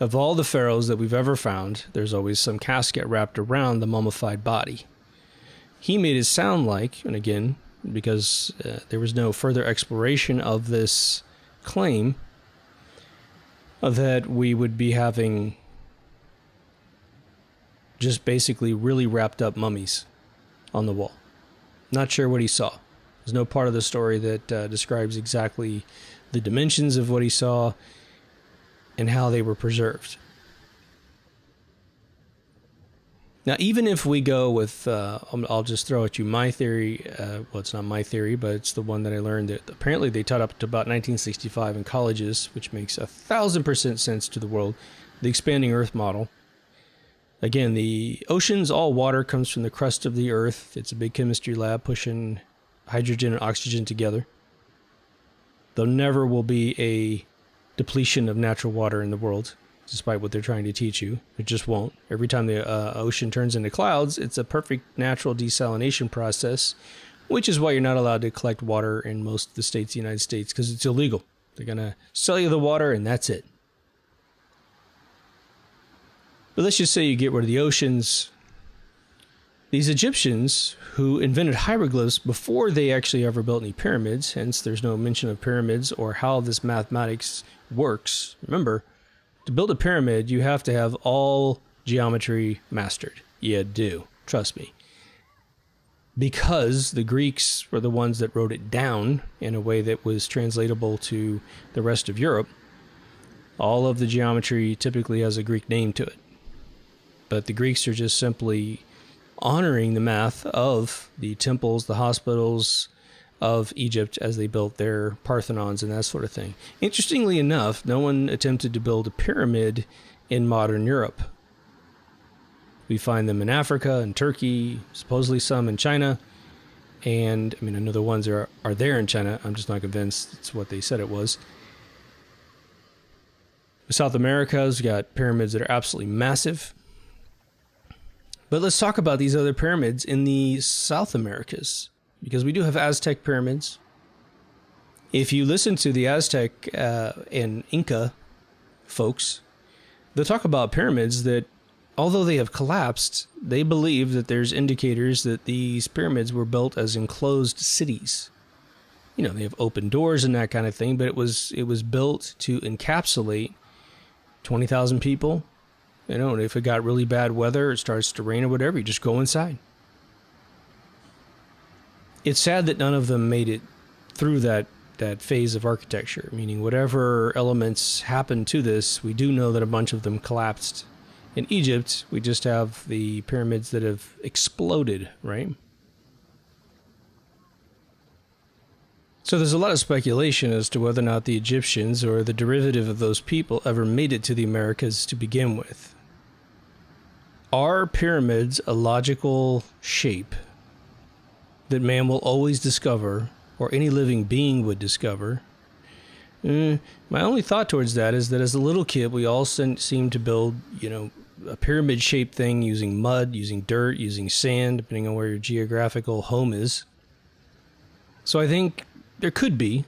Of all the pharaohs that we've ever found, there's always some casket wrapped around the mummified body. He made it sound like, and again, because there was no further exploration of this claim, that we would be having just basically really wrapped up mummies on the wall. Not sure what he saw. There's no part of the story that describes exactly the dimensions of what he saw and how they were preserved. Now, even if we go with, I'll just throw at you my theory. Well, it's not my theory, but it's the one that I learned that apparently they taught up to about 1965 in colleges, which makes 1,000% sense to the world. The expanding Earth model. Again, the oceans, all water comes from the crust of the Earth. It's a big chemistry lab pushing hydrogen and oxygen together. There never will be a depletion of natural water in the world, despite what they're trying to teach you. It just won't. Every time the ocean turns into clouds, it's a perfect natural desalination process, which is why you're not allowed to collect water in most of the states of the United States, because it's illegal. They're going to sell you the water, and that's it. But let's just say you get rid of the oceans. These Egyptians who invented hieroglyphs before they actually ever built any pyramids, hence there's no mention of pyramids or how this mathematics works. Remember, to build a pyramid, you have to have all geometry mastered. You do. Trust me. Because the Greeks were the ones that wrote it down in a way that was translatable to the rest of Europe, all of the geometry typically has a Greek name to it. But the Greeks are just simply honoring the math of the temples, the hospitals of Egypt as they built their Parthenons and that sort of thing. Interestingly enough, no one attempted to build a pyramid in modern Europe. We find them in Africa and Turkey, supposedly some in China. And, I mean, I know the ones are there in China. I'm just not convinced it's what they said it was. South America's got pyramids that are absolutely massive. But let's talk about these other pyramids in the South Americas, because we do have Aztec pyramids. If you listen to the Aztec and Inca folks, they'll talk about pyramids that although they have collapsed, they believe that there's indicators that these pyramids were built as enclosed cities. You know, they have open doors and that kind of thing, but it was built to encapsulate 20,000 people. You know, and if it got really bad weather, it starts to rain or whatever, you just go inside. It's sad that none of them made it through that phase of architecture, meaning whatever elements happened to this, we do know that a bunch of them collapsed. In Egypt, we just have the pyramids that have exploded, right? So there's a lot of speculation as to whether or not the Egyptians or the derivative of those people ever made it to the Americas to begin with. Are pyramids a logical shape that man will always discover, or any living being would discover? My only thought towards that is that as a little kid, we all seem to build, you know, a pyramid-shaped thing using mud, using dirt, using sand, depending on where your geographical home is. So I think there could be,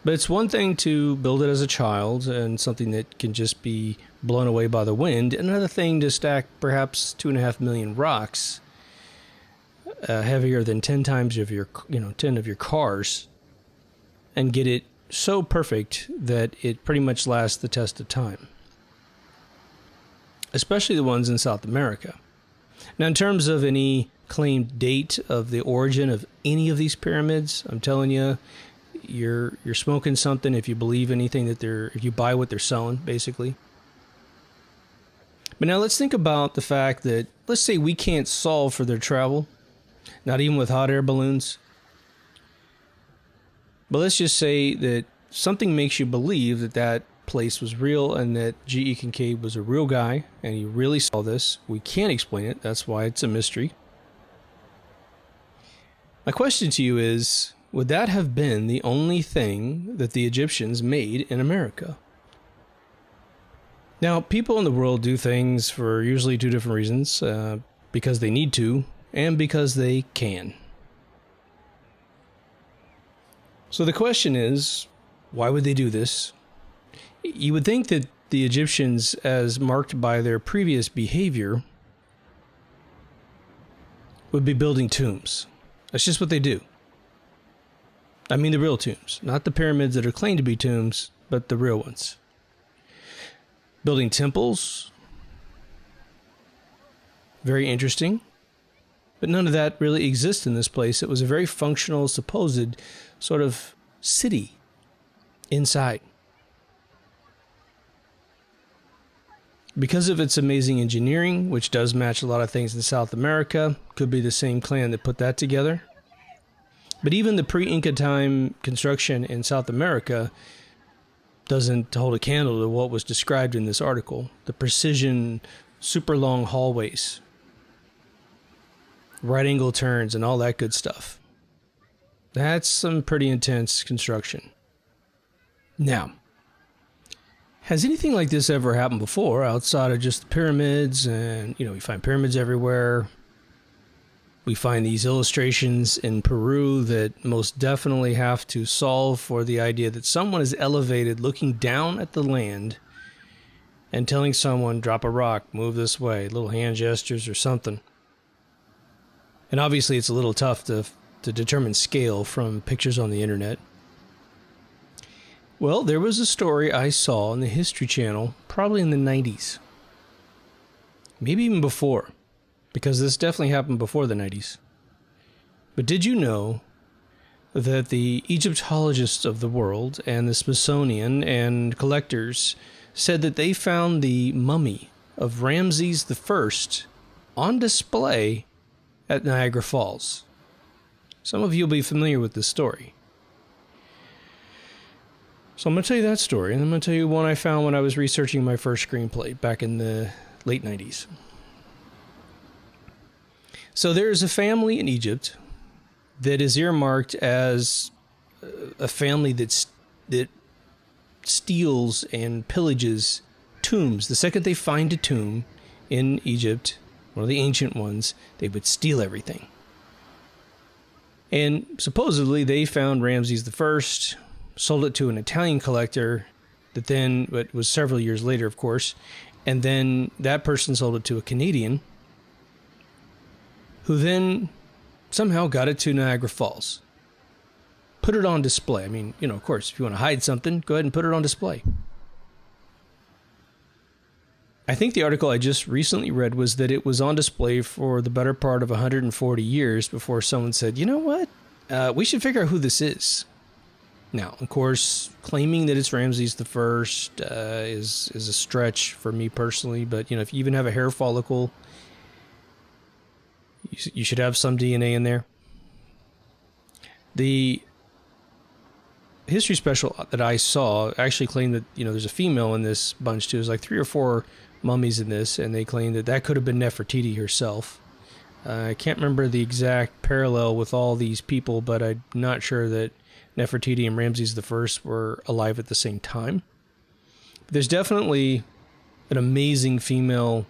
but it's one thing to build it as a child and something that can just be blown away by the wind. Another thing to stack perhaps 2.5 million rocks, heavier than 10 times of your, 10 of your cars, and get it so perfect that it pretty much lasts the test of time. Especially the ones in South America. Now, in terms of any claimed date of the origin of any of these pyramids, I'm telling you, you're smoking something if you believe anything if you buy what they're selling, basically. But now let's think about the fact that, let's say we can't solve for their travel, not even with hot air balloons. But let's just say that something makes you believe that that place was real and that G.E. Kincaid was a real guy and he really saw this. We can't explain it. That's why it's a mystery. My question to you is, would that have been the only thing that the Egyptians made in America? Now, people in the world do things for usually two different reasons, because they need to and because they can. So the question is, why would they do this? You would think that the Egyptians, as marked by their previous behavior, would be building tombs. That's just what they do. I mean the real tombs, not the pyramids that are claimed to be tombs, but the real ones. Building temples, very interesting, but none of that really exists in this place. It was a very functional, supposed sort of city inside. Because of its amazing engineering, which does match a lot of things in South America, could be the same clan that put that together. But even the pre-Inca time construction in South America doesn't hold a candle to what was described in this article. The precision, super long hallways, right angle turns, and all that good stuff. That's some pretty intense construction. Now, has anything like this ever happened before outside of just the pyramids? And, we find pyramids everywhere. We find these illustrations in Peru that most definitely have to solve for the idea that someone is elevated looking down at the land and telling someone, drop a rock, move this way, little hand gestures or something. And obviously it's a little tough to determine scale from pictures on the internet. Well, there was a story I saw on the History Channel, probably in the 90s. Maybe even before, because this definitely happened before the 90s. But did you know that the Egyptologists of the world and the Smithsonian and collectors said that they found the mummy of Ramses I on display at Niagara Falls? Some of you will be familiar with this story. So I'm going to tell you that story, and I'm going to tell you one I found when I was researching my first screenplay back in the late 90s. So there's a family in Egypt that is earmarked as a family that steals and pillages tombs. The second they find a tomb in Egypt, one of the ancient ones, they would steal everything. And supposedly they found Ramses I, sold it to an Italian collector that then, it was several years later, of course, And then that person sold it to a Canadian, who then somehow got it to Niagara Falls. Put it on display. I mean, of course, if you want to hide something, go ahead and put it on display. I think the article I just recently read was that it was on display for the better part of 140 years before someone said, you know what? We should figure out who this is. Now, of course, claiming that it's Ramses I is a stretch for me personally, but if you even have a hair follicle, you should have some DNA in there. The history special that I saw actually claimed that there's a female in this bunch too. There's like 3 or 4 mummies in this, and they claimed that could have been Nefertiti herself. I can't remember the exact parallel with all these people, but I'm not sure that Nefertiti and Ramses I were alive at the same time. But there's definitely an amazing female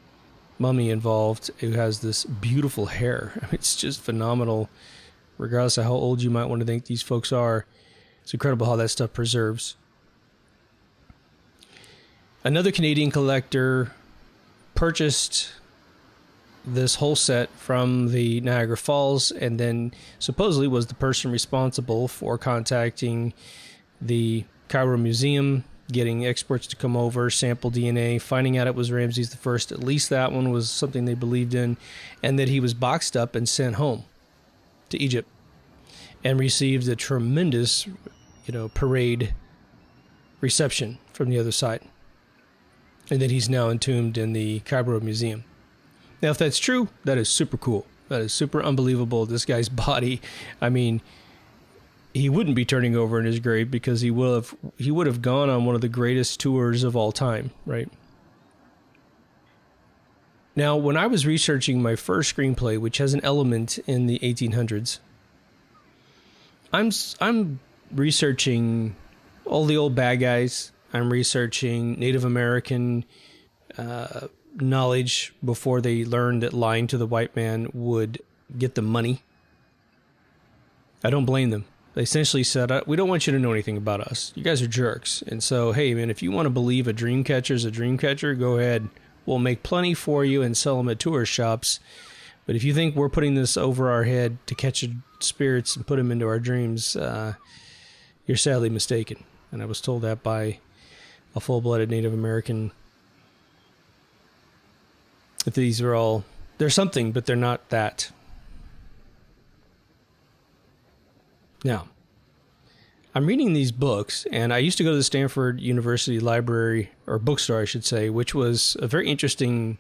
mummy involved who has this beautiful hair. I mean, it's just phenomenal, regardless of how old you might want to think these folks are. It's incredible how that stuff preserves. Another Canadian collector purchased this whole set from the Niagara Falls, and then supposedly was the person responsible for contacting the Cairo Museum, getting experts to come over, sample DNA, finding out it was Ramses I. At least that one was something they believed in, and that he was boxed up and sent home to Egypt and received a tremendous, parade reception from the other side, and that he's now entombed in the Cairo Museum. Now, if that's true, that is super cool. That is super unbelievable. This guy's body, I mean, he wouldn't be turning over in his grave because he would have gone on one of the greatest tours of all time, right? Now, when I was researching my first screenplay, which has an element in the 1800s, I'm researching all the old bad guys. I'm researching Native American knowledge before they learned that lying to the white man would get them money. I don't blame them. They essentially said, we don't want you to know anything about us. You guys are jerks. And so, hey, man, if you want to believe a dream catcher is a dream catcher, go ahead. We'll make plenty for you and sell them at tourist shops. But if you think we're putting this over our head to catch spirits and put them into our dreams, you're sadly mistaken. And I was told that by a full-blooded Native American. That these are all, they're something, but they're not that. Now, I'm reading these books, and I used to go to the Stanford University Library, or bookstore, I should say, which was a very interesting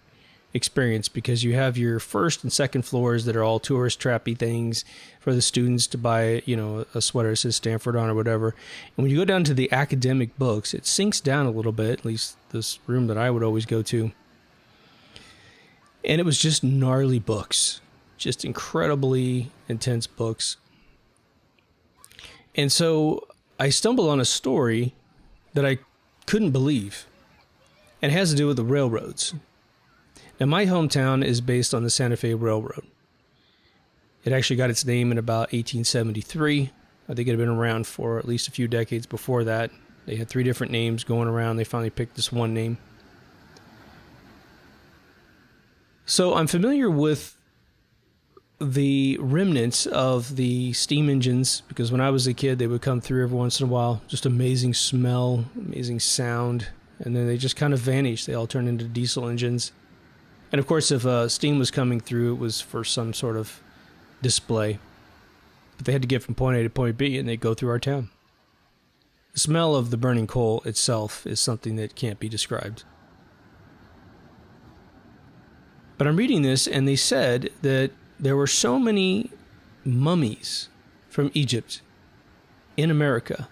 experience because you have your first and second floors that are all tourist trappy things for the students to buy, a sweater that says Stanford on or whatever. And when you go down to the academic books, it sinks down a little bit, at least this room that I would always go to. And it was just gnarly books, just incredibly intense books. And so I stumbled on a story that I couldn't believe, and it has to do with the railroads. Now, my hometown is based on the Santa Fe Railroad. It actually got its name in about 1873. I think it had been around for at least a few decades before that. They had 3 different names going around. They finally picked this one name. So I'm familiar with the remnants of the steam engines because when I was a kid, they would come through every once in a while. Just amazing smell, amazing sound, and then they just kind of vanished. They all turned into diesel engines. And of course, if steam was coming through, it was for some sort of display. But they had to get from point A to point B, and they'd go through our town. The smell of the burning coal itself is something that can't be described. But I'm reading this, and they said that there were so many mummies from Egypt in America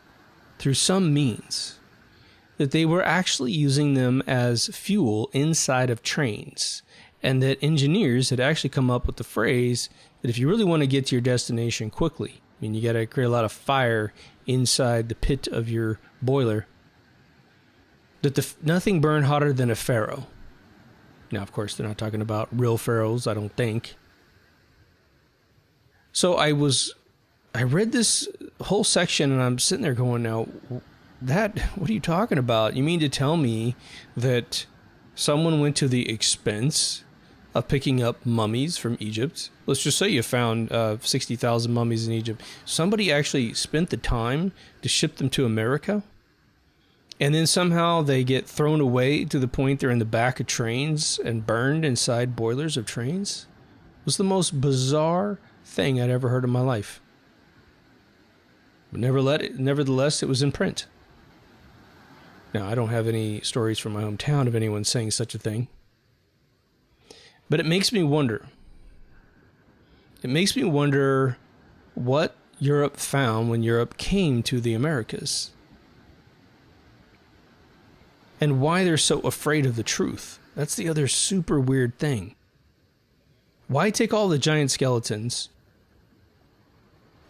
through some means that they were actually using them as fuel inside of trains, and that engineers had actually come up with the phrase that if you really want to get to your destination quickly, I mean, you got to create a lot of fire inside the pit of your boiler, that nothing burned hotter than a pharaoh. Now, of course, they're not talking about real pharaohs, I don't think. So I read this whole section, and I'm sitting there going, now, what are you talking about? You mean to tell me that someone went to the expense of picking up mummies from Egypt. Let's just say you found 60,000 mummies in Egypt. Somebody actually spent the time to ship them to America, and then somehow they get thrown away to the point they're in the back of trains and burned inside boilers of trains. It was the most bizarre thing I'd ever heard in my life. But nevertheless, it was in print. Now, I don't have any stories from my hometown of anyone saying such a thing. But it makes me wonder. It makes me wonder what Europe found when Europe came to the Americas. And why they're so afraid of the truth. That's the other super weird thing. Why take all the giant skeletons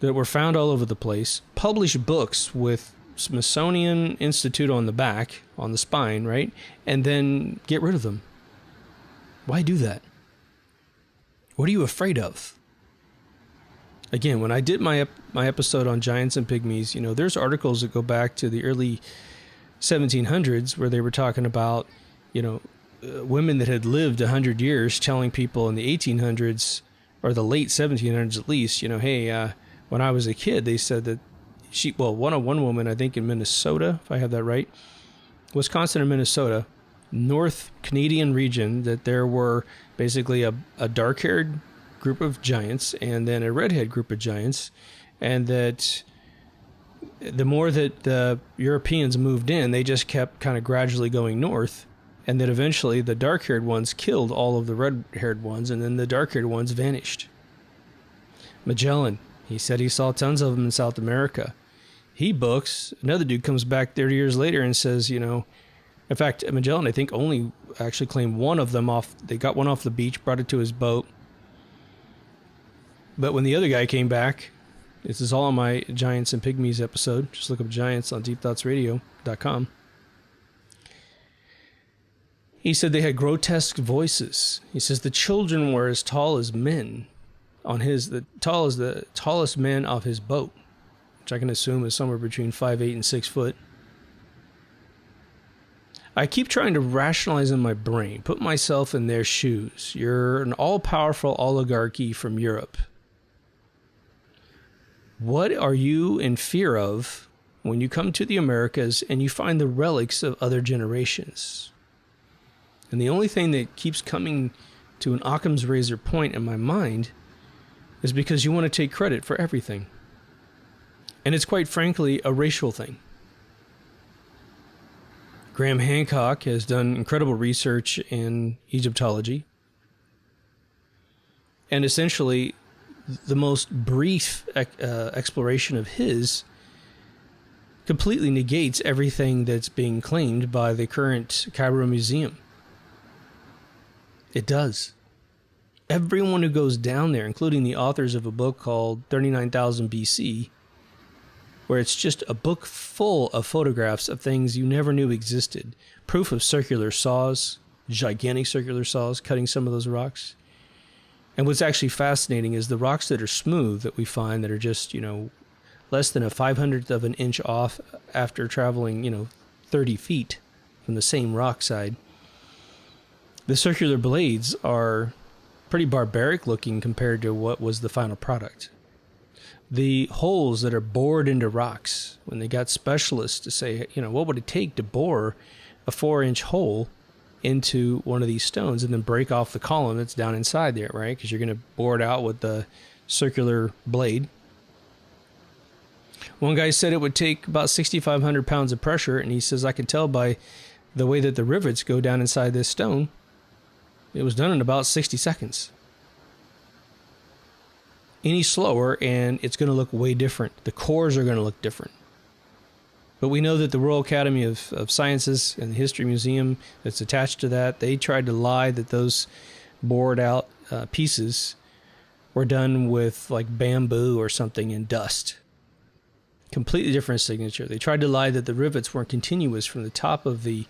that were found all over the place, publish books with Smithsonian Institute on the back, on the spine, right? And then get rid of them? Why do that? What are you afraid of? Again, when I did my episode on giants and pygmies, there's articles that go back to the early 1700s where they were talking about, women that had lived 100 years telling people in the 1800s, or the late 1700s at least, hey, when I was a kid, they said that one woman, I think in Minnesota, if I have that right, Wisconsin or Minnesota, North Canadian region, that there were basically a dark-haired group of giants and then a red-haired group of giants, and that the more that the Europeans moved in, they just kept kind of gradually going north, and that eventually the dark-haired ones killed all of the red-haired ones, and then the dark-haired ones vanished. Magellan, he said he saw tons of them in South America. He books. Another dude comes back 30 years later and says, in fact, Magellan, I think, only actually claimed one of them off. They got one off the beach, brought it to his boat. But when the other guy came back, this is all on my Giants and Pygmies episode. Just look up Giants on deepthoughtsradio.com. He said they had grotesque voices. He says the children were as tall as men the tallest man of his boat, which I can assume is somewhere between 5'8" and 6 foot. I keep trying to rationalize in my brain, put myself in their shoes. You're an all-powerful oligarchy from Europe. What are you in fear of when you come to the Americas and you find the relics of other generations? And the only thing that keeps coming to an Occam's razor point in my mind is because you want to take credit for everything. And it's quite frankly a racial thing. Graham Hancock has done incredible research in Egyptology. And essentially, the most brief exploration of his completely negates everything that's being claimed by the current Cairo Museum. It does. Everyone who goes down there, including the authors of a book called 39,000 BC, where it's just a book full of photographs of things you never knew existed. Proof of circular saws, gigantic circular saws, cutting some of those rocks. And what's actually fascinating is the rocks that are smooth that we find that are just, less than a 500th of an inch off after traveling, 30 feet from the same rock side. The circular blades are pretty barbaric looking compared to what was the final product. The holes that are bored into rocks, when they got specialists to say, what would it take to bore a 4-inch hole into one of these stones and then break off the column that's down inside there, right? Because you're going to bore it out with the circular blade. One guy said it would take about 6,500 pounds of pressure, and he says, I can tell by the way that the rivets go down inside this stone, it was done in about 60 seconds. Any slower, and it's going to look way different. The cores are going to look different. But we know that the Royal Academy of Sciences and the History Museum that's attached to that, they tried to lie that those bored out pieces were done with like bamboo or something in dust. Completely different signature. They tried to lie that the rivets weren't continuous from the top of the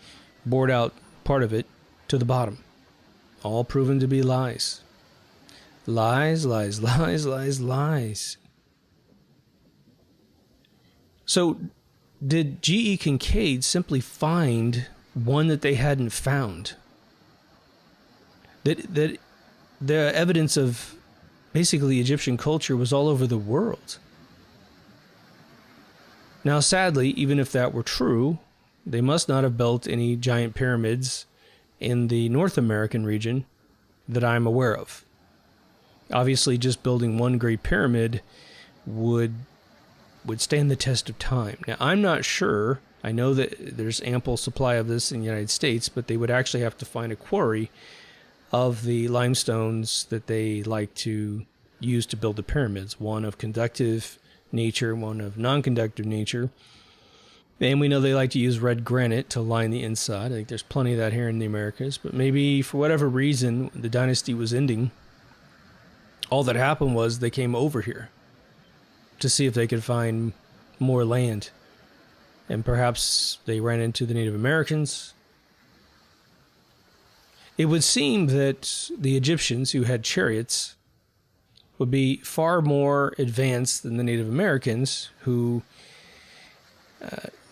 bored out part of it to the bottom. All proven to be lies. Lies, lies, lies, lies, lies. So, did G.E. Kincaid simply find one that they hadn't found? that the evidence of basically Egyptian culture was all over the world. Now, sadly, even if that were true, they must not have built any giant pyramids in the North American region that I'm aware of. Obviously, just building one great pyramid would stand the test of time. Now, I'm not sure. I know that there's ample supply of this in the United States, but they would actually have to find a quarry of the limestones that they like to use to build the pyramids. One of conductive nature, one of non-conductive nature. And we know they like to use red granite to line the inside. I think there's plenty of that here in the Americas. But maybe for whatever reason, the dynasty was ending. All that happened was they came over here to see if they could find more land. And perhaps they ran into the Native Americans. It would seem that the Egyptians, who had chariots, would be far more advanced than the Native Americans, who,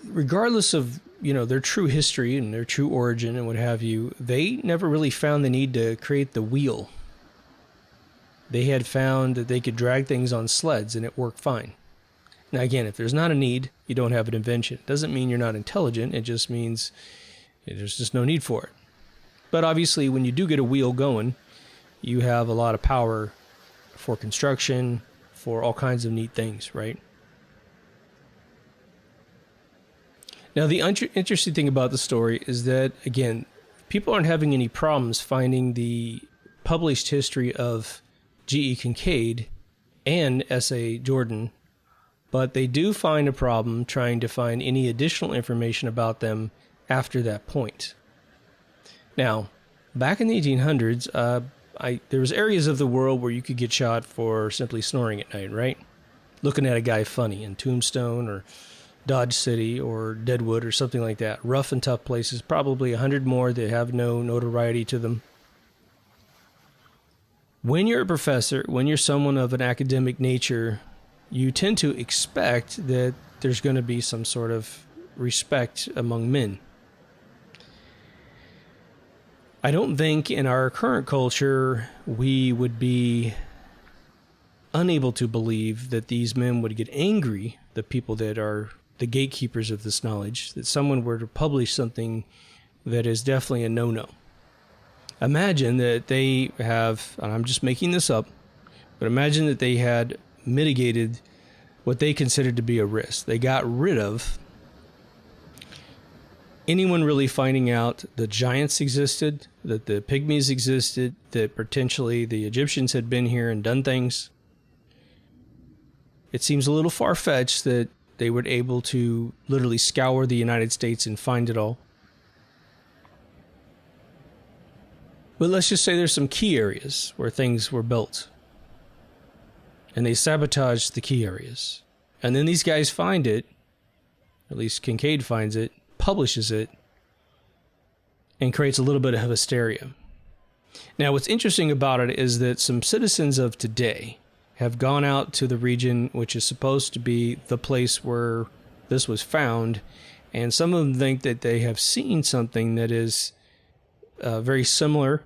regardless of their true history and their true origin and what have you, they never really found the need to create the wheel. They had found that they could drag things on sleds and it worked fine. Now again, if there's not a need, you don't have an invention. It doesn't mean you're not intelligent, it just means there's just no need for it. But obviously, when you do get a wheel going, you have a lot of power for construction, for all kinds of neat things, right? Now, the interesting thing about the story is that, again, people aren't having any problems finding the published history of G.E. Kincaid and S.A. Jordan, but they do find a problem trying to find any additional information about them after that point. Now, back in the 1800s, there was areas of the world where you could get shot for simply snoring at night, right? Looking at a guy funny in Tombstone or Dodge City or Deadwood or something like that. Rough and tough places, probably 100 more that have no notoriety to them. When you're a professor, when you're someone of an academic nature, you tend to expect that there's going to be some sort of respect among men. I don't think in our current culture we would be unable to believe that these men would get angry, the people that are the gatekeepers of this knowledge, that someone were to publish something that is definitely a no-no. Imagine that they have, and I'm just making this up, but imagine that they had mitigated what they considered to be a risk. They got rid of anyone really finding out the giants existed, that the pygmies existed, that potentially the Egyptians had been here and done things. It seems a little far-fetched that they were able to literally scour the United States and find it all. But let's just say there's some key areas where things were built. And they sabotaged the key areas. And then these guys find it, at least Kincaid finds it, publishes it, and creates a little bit of hysteria. Now, what's interesting about it is that some citizens of today have gone out to the region which is supposed to be the place where this was found, and some of them think that they have seen something that is very similar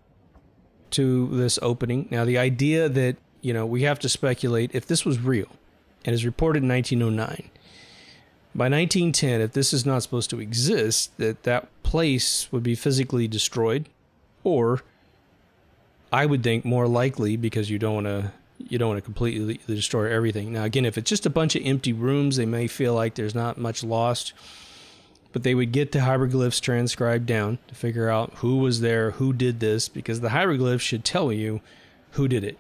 to this opening. Now, the idea that, we have to speculate if this was real and is reported in 1909. By 1910, if this is not supposed to exist, that place would be physically destroyed, or I would think more likely, because you don't want to completely destroy everything. Now, again, if it's just a bunch of empty rooms, they may feel like there's not much lost, but they would get the hieroglyphs transcribed down to figure out who was there, who did this, because the hieroglyphs should tell you who did it.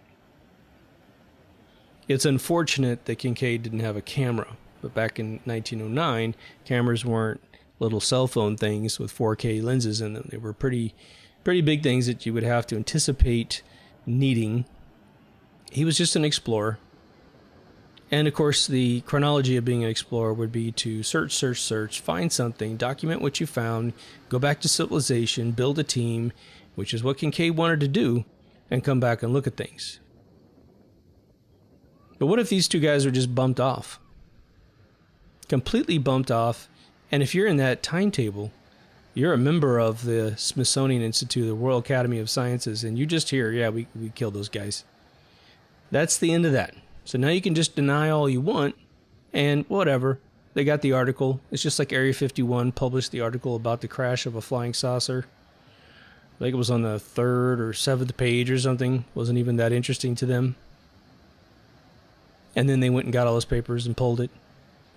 It's unfortunate that Kincaid didn't have a camera. But back in 1909, cameras weren't little cell phone things with 4K lenses in them. They were pretty big things that you would have to anticipate needing. He was just an explorer. And of course, the chronology of being an explorer would be to search, find something, document what you found, go back to civilization, build a team, which is what Kincaid wanted to do, and come back and look at things. But what if these two guys were just bumped off? Completely bumped off, and if you're in that timetable, You're a member of the Smithsonian Institute, the Royal Academy of Sciences, and you just hear, yeah, we killed those guys. That's the end of that. So now you can just deny all you want, and whatever. They got the article. It's just like Area 51 published the article about the crash of a flying saucer. I think it was on the 3rd or 7th page or something. Wasn't even that interesting to them. And then they went and got all those papers and pulled it.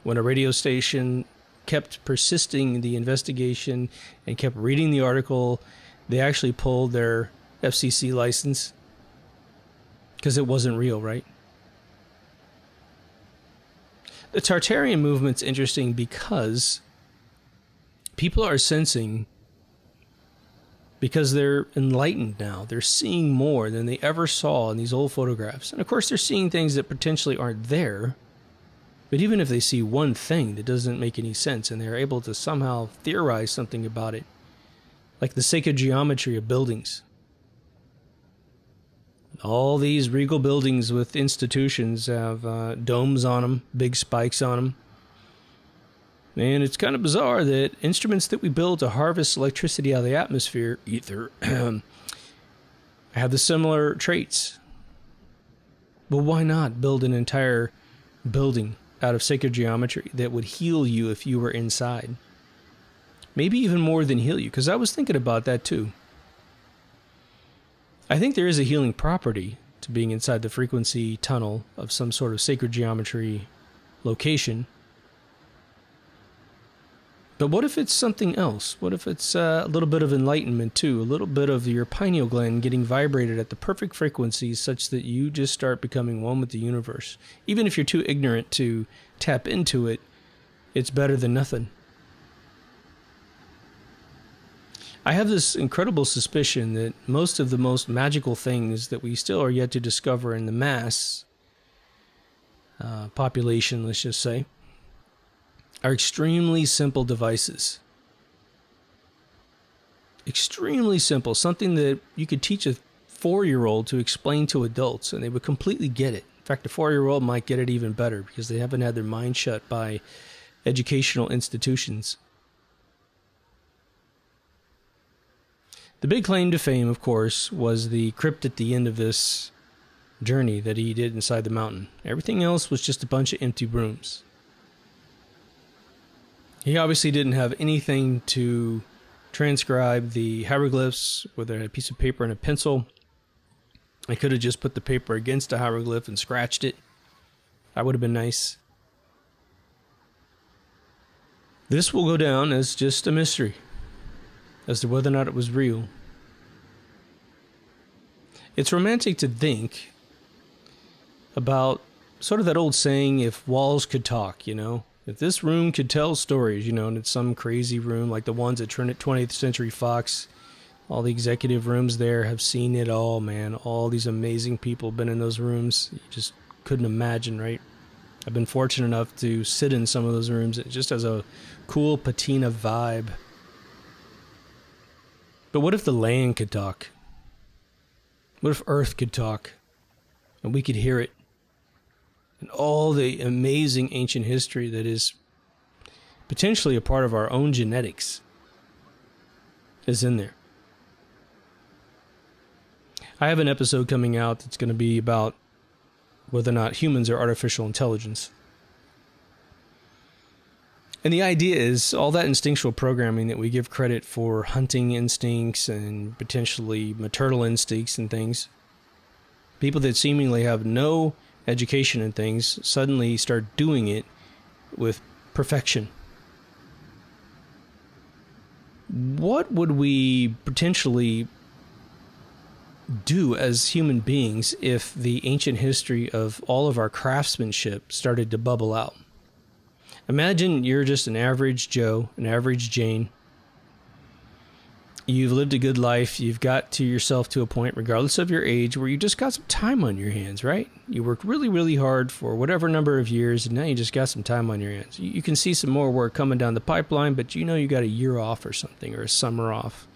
When a radio station kept persisting the investigation and kept reading the article, they actually pulled their FCC license because it wasn't real, right? The Tartarian movement's interesting because people are sensing, because they're enlightened now, they're seeing more than they ever saw in these old photographs. And of course, they're seeing things that potentially aren't there. But even if they see one thing that doesn't make any sense and they're able to somehow theorize something about it, like the sacred geometry of buildings. All these regal buildings with institutions have domes on them, big spikes on them. And it's kind of bizarre that instruments that we build to harvest electricity out of the atmosphere, ether, have the similar traits. But why not build an entire building out of sacred geometry that would heal you if you were inside? Maybe even more than heal you, because I was thinking about that too. I think there is a healing property to being inside the frequency tunnel of some sort of sacred geometry location. But what if it's something else? What if it's a little bit of enlightenment too? A little bit of your pineal gland getting vibrated at the perfect frequencies such that you just start becoming one with the universe. Even if you're too ignorant to tap into it, it's better than nothing. I have this incredible suspicion that most of the most magical things that we still are yet to discover in the mass population, let's just say, are extremely simple devices. Extremely simple. Something that you could teach a 4-year-old to explain to adults and they would completely get it. In fact, a 4-year-old might get it even better because they haven't had their mind shut by educational institutions. The big claim to fame, of course, was the crypt at the end of this journey that he did inside the mountain. Everything else was just a bunch of empty rooms. He obviously didn't have anything to transcribe the hieroglyphs with a piece of paper and a pencil. I could have just put the paper against a hieroglyph and scratched it. That would have been nice. This will go down as just a mystery as to whether or not it was real. It's romantic to think about sort of that old saying, if walls could talk, you know? If this room could tell stories, you know, and it's some crazy room like the ones at 20th Century Fox, all the executive rooms there have seen it all, man. All these amazing people have been in those rooms. You just couldn't imagine, right? I've been fortunate enough to sit in some of those rooms. It just has a cool patina vibe. But what if the land could talk? What if Earth could talk and we could hear it? And all the amazing ancient history that is potentially a part of our own genetics is in there. I have an episode coming out that's going to be about whether or not humans are artificial intelligence. And the idea is all that instinctual programming that we give credit for hunting instincts and potentially maternal instincts and things. People that seemingly have no education in things suddenly start doing it with perfection. What would we potentially do as human beings if the ancient history of all of our craftsmanship started to bubble out? Imagine you're just an average Joe, an average Jane. You've lived a good life. You've got to yourself to a point, regardless of your age, where you just got some time on your hands, right? You worked really, really hard for whatever number of years, and now you just got some time on your hands. You can see some more work coming down the pipeline, but you know you got a year off or something, or a summer off.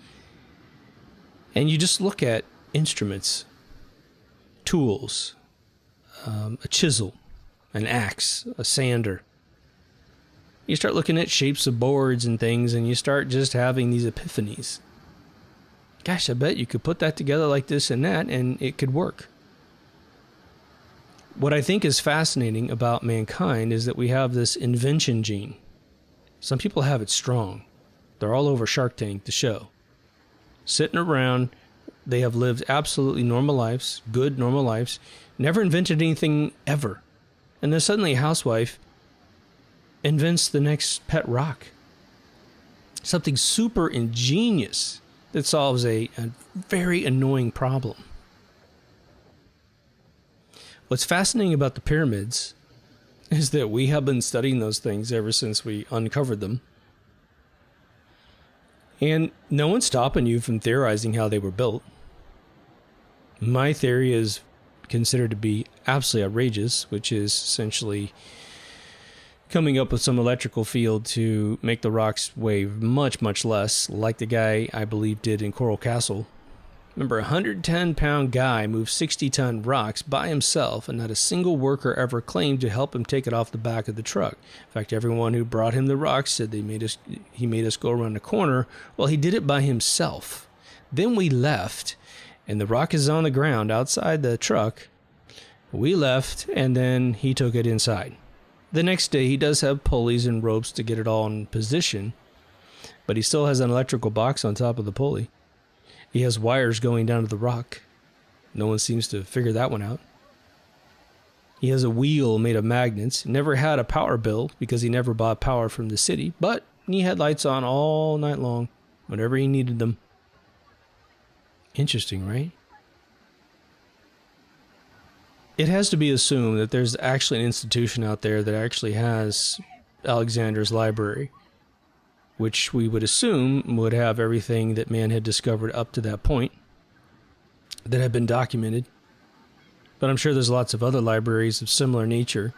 And you just look at instruments, tools, a chisel, an axe, a sander, You start looking at shapes of boards and things, and you start just having these epiphanies. Gosh, I bet you could put that together like this and that, and it could work. What I think is fascinating about mankind is that we have this invention gene. Some people have it strong. They're all over Shark Tank, the show. Sitting around, they have lived absolutely normal lives, good normal lives, never invented anything ever. And then suddenly a housewife invents the next pet rock. Something super ingenious that solves a very annoying problem. What's fascinating about the pyramids is that we have been studying those things ever since we uncovered them. And no one's stopping you from theorizing how they were built. My theory is considered to be absolutely outrageous, which is essentially coming up with some electrical field to make the rocks weigh much, much less, like the guy I believe did in Coral Castle. Remember, a 110-pound guy moved 60-ton rocks by himself, and not a single worker ever claimed to help him take it off the back of the truck. In fact, everyone who brought him the rocks said he made us go around the corner. Well, he did it by himself. Then we left, and the rock is on the ground outside the truck. We left, and then he took it inside. The next day, he does have pulleys and ropes to get it all in position, but he still has an electrical box on top of the pulley. He has wires going down to the rock. No one seems to figure that one out. He has a wheel made of magnets. Never had a power bill because he never bought power from the city, but he had lights on all night long whenever he needed them. Interesting, right? It has to be assumed that there's actually an institution out there that actually has Alexander's library, which we would assume would have everything that man had discovered up to that point that had been documented. But I'm sure there's lots of other libraries of similar nature.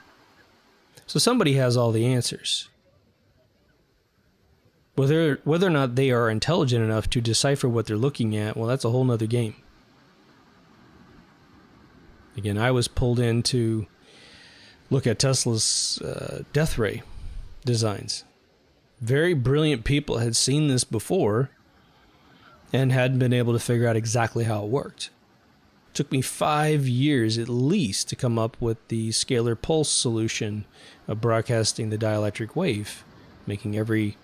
So somebody has all the answers. Whether or not they are intelligent enough to decipher what they're looking at, well, that's a whole nother game. Again, I was pulled in to look at Tesla's death ray designs. Very brilliant people had seen this before and hadn't been able to figure out exactly how it worked. It took me 5 years at least to come up with the scalar pulse solution of broadcasting the dielectric wave, making every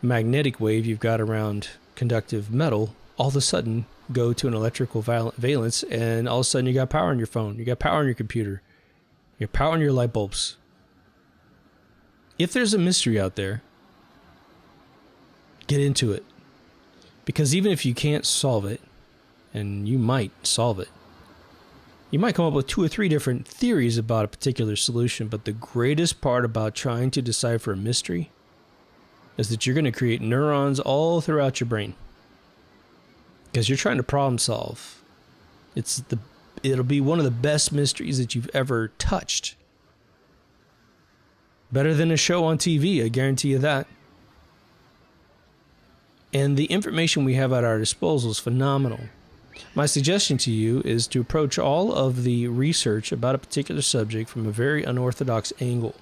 magnetic wave you've got around conductive metal all of a sudden go to an electrical valence, and all of a sudden you got power on your phone, you got power on your computer, you got power on your light bulbs. If there's a mystery out there, get into it. Because even if you can't solve it, and you might solve it, you might come up with 2 or 3 different theories about a particular solution, but the greatest part about trying to decipher a mystery is that you're going to create neurons all throughout your brain. Because you're trying to problem solve. It'll be one of the best mysteries that you've ever touched. Better than a show on TV, I guarantee you that. And the information we have at our disposal is phenomenal. My suggestion to you is to approach all of the research about a particular subject from a very unorthodox angle.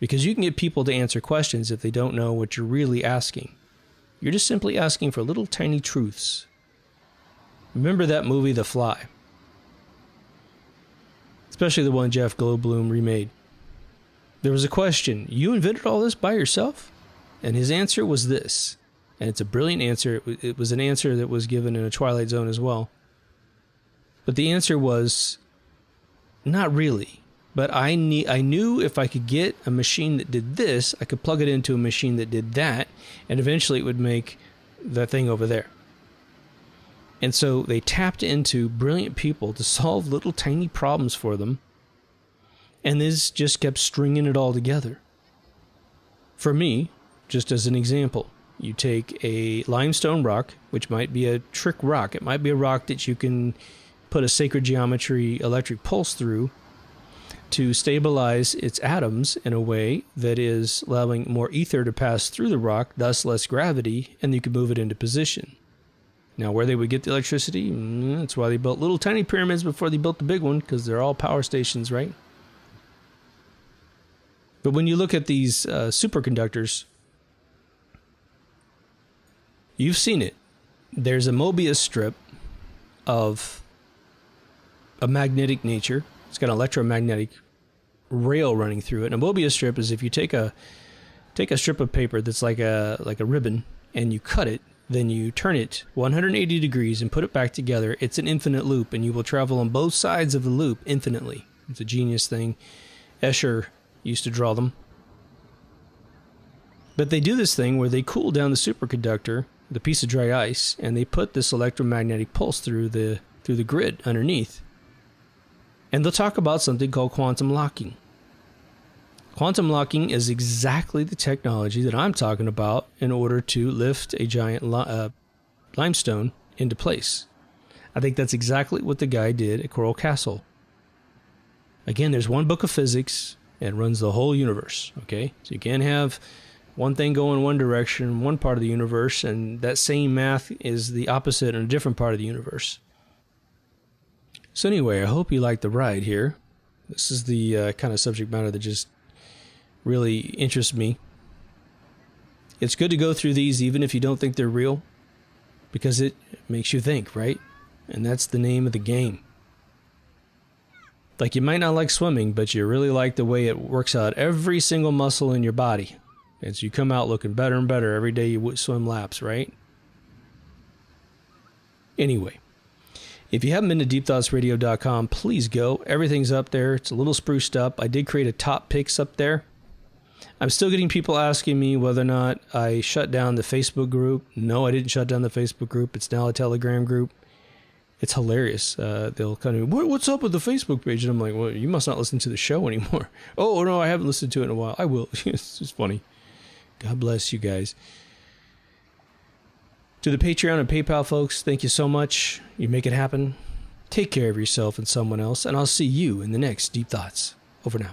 Because you can get people to answer questions if they don't know what you're really asking. You're just simply asking for little tiny truths. Remember that movie, The Fly? Especially the one Jeff Goldblum remade. There was a question, you invented all this by yourself? And his answer was this. And it's a brilliant answer. It was an answer that was given in a Twilight Zone as well. But the answer was, not really. But I knew if I could get a machine that did this, I could plug it into a machine that did that, and eventually it would make the thing over there. And so they tapped into brilliant people to solve little tiny problems for them, and this just kept stringing it all together. For me, just as an example, you take a limestone rock, which might be a trick rock. It might be a rock that you can put a sacred geometry electric pulse through to stabilize its atoms in a way that is allowing more ether to pass through the rock, thus less gravity, and you can move it into position. Now, where they would get the electricity, that's why they built little tiny pyramids before they built the big one, because they're all power stations, right? But when you look at these superconductors, you've seen it. There's a Mobius strip of a magnetic nature. It's got an electromagnetic rail running through it. And a Mobius strip is if you take a strip of paper that's like a ribbon and you cut it, then you turn it 180 degrees and put it back together. It's an infinite loop, and you will travel on both sides of the loop infinitely. It's a genius thing. Escher used to draw them. But they do this thing where they cool down the superconductor, the piece of dry ice, and they put this electromagnetic pulse through the grid underneath. And they'll talk about something called quantum locking. Quantum locking is exactly the technology that I'm talking about in order to lift a giant limestone into place. I think that's exactly what the guy did at Coral Castle. Again, there's one book of physics and it runs the whole universe, okay? So you can't have one thing go in one direction in one part of the universe, and that same math is the opposite in a different part of the universe. So anyway, I hope you like the ride here. This is the kind of subject matter that just really interests me. It's good to go through these even if you don't think they're real, because it makes you think, right? And that's the name of the game. Like, you might not like swimming, but you really like the way it works out every single muscle in your body. And so you come out looking better and better every day you swim laps, right? Anyway, if you haven't been to deepthoughtsradio.com, please go. Everything's up there. It's a little spruced up. I did create a top picks up there. I'm still getting people asking me whether or not I shut down the Facebook group. No, I didn't shut down the Facebook group. It's now a Telegram group. It's hilarious. They'll kind of, what's up with the Facebook page? And I'm like, well, you must not listen to the show anymore. Oh, no, I haven't listened to it in a while. I will. It's just funny. God bless you guys. To the Patreon and PayPal folks, thank you so much. You make it happen. Take care of yourself and someone else, and I'll see you in the next Deep Thoughts. Over now.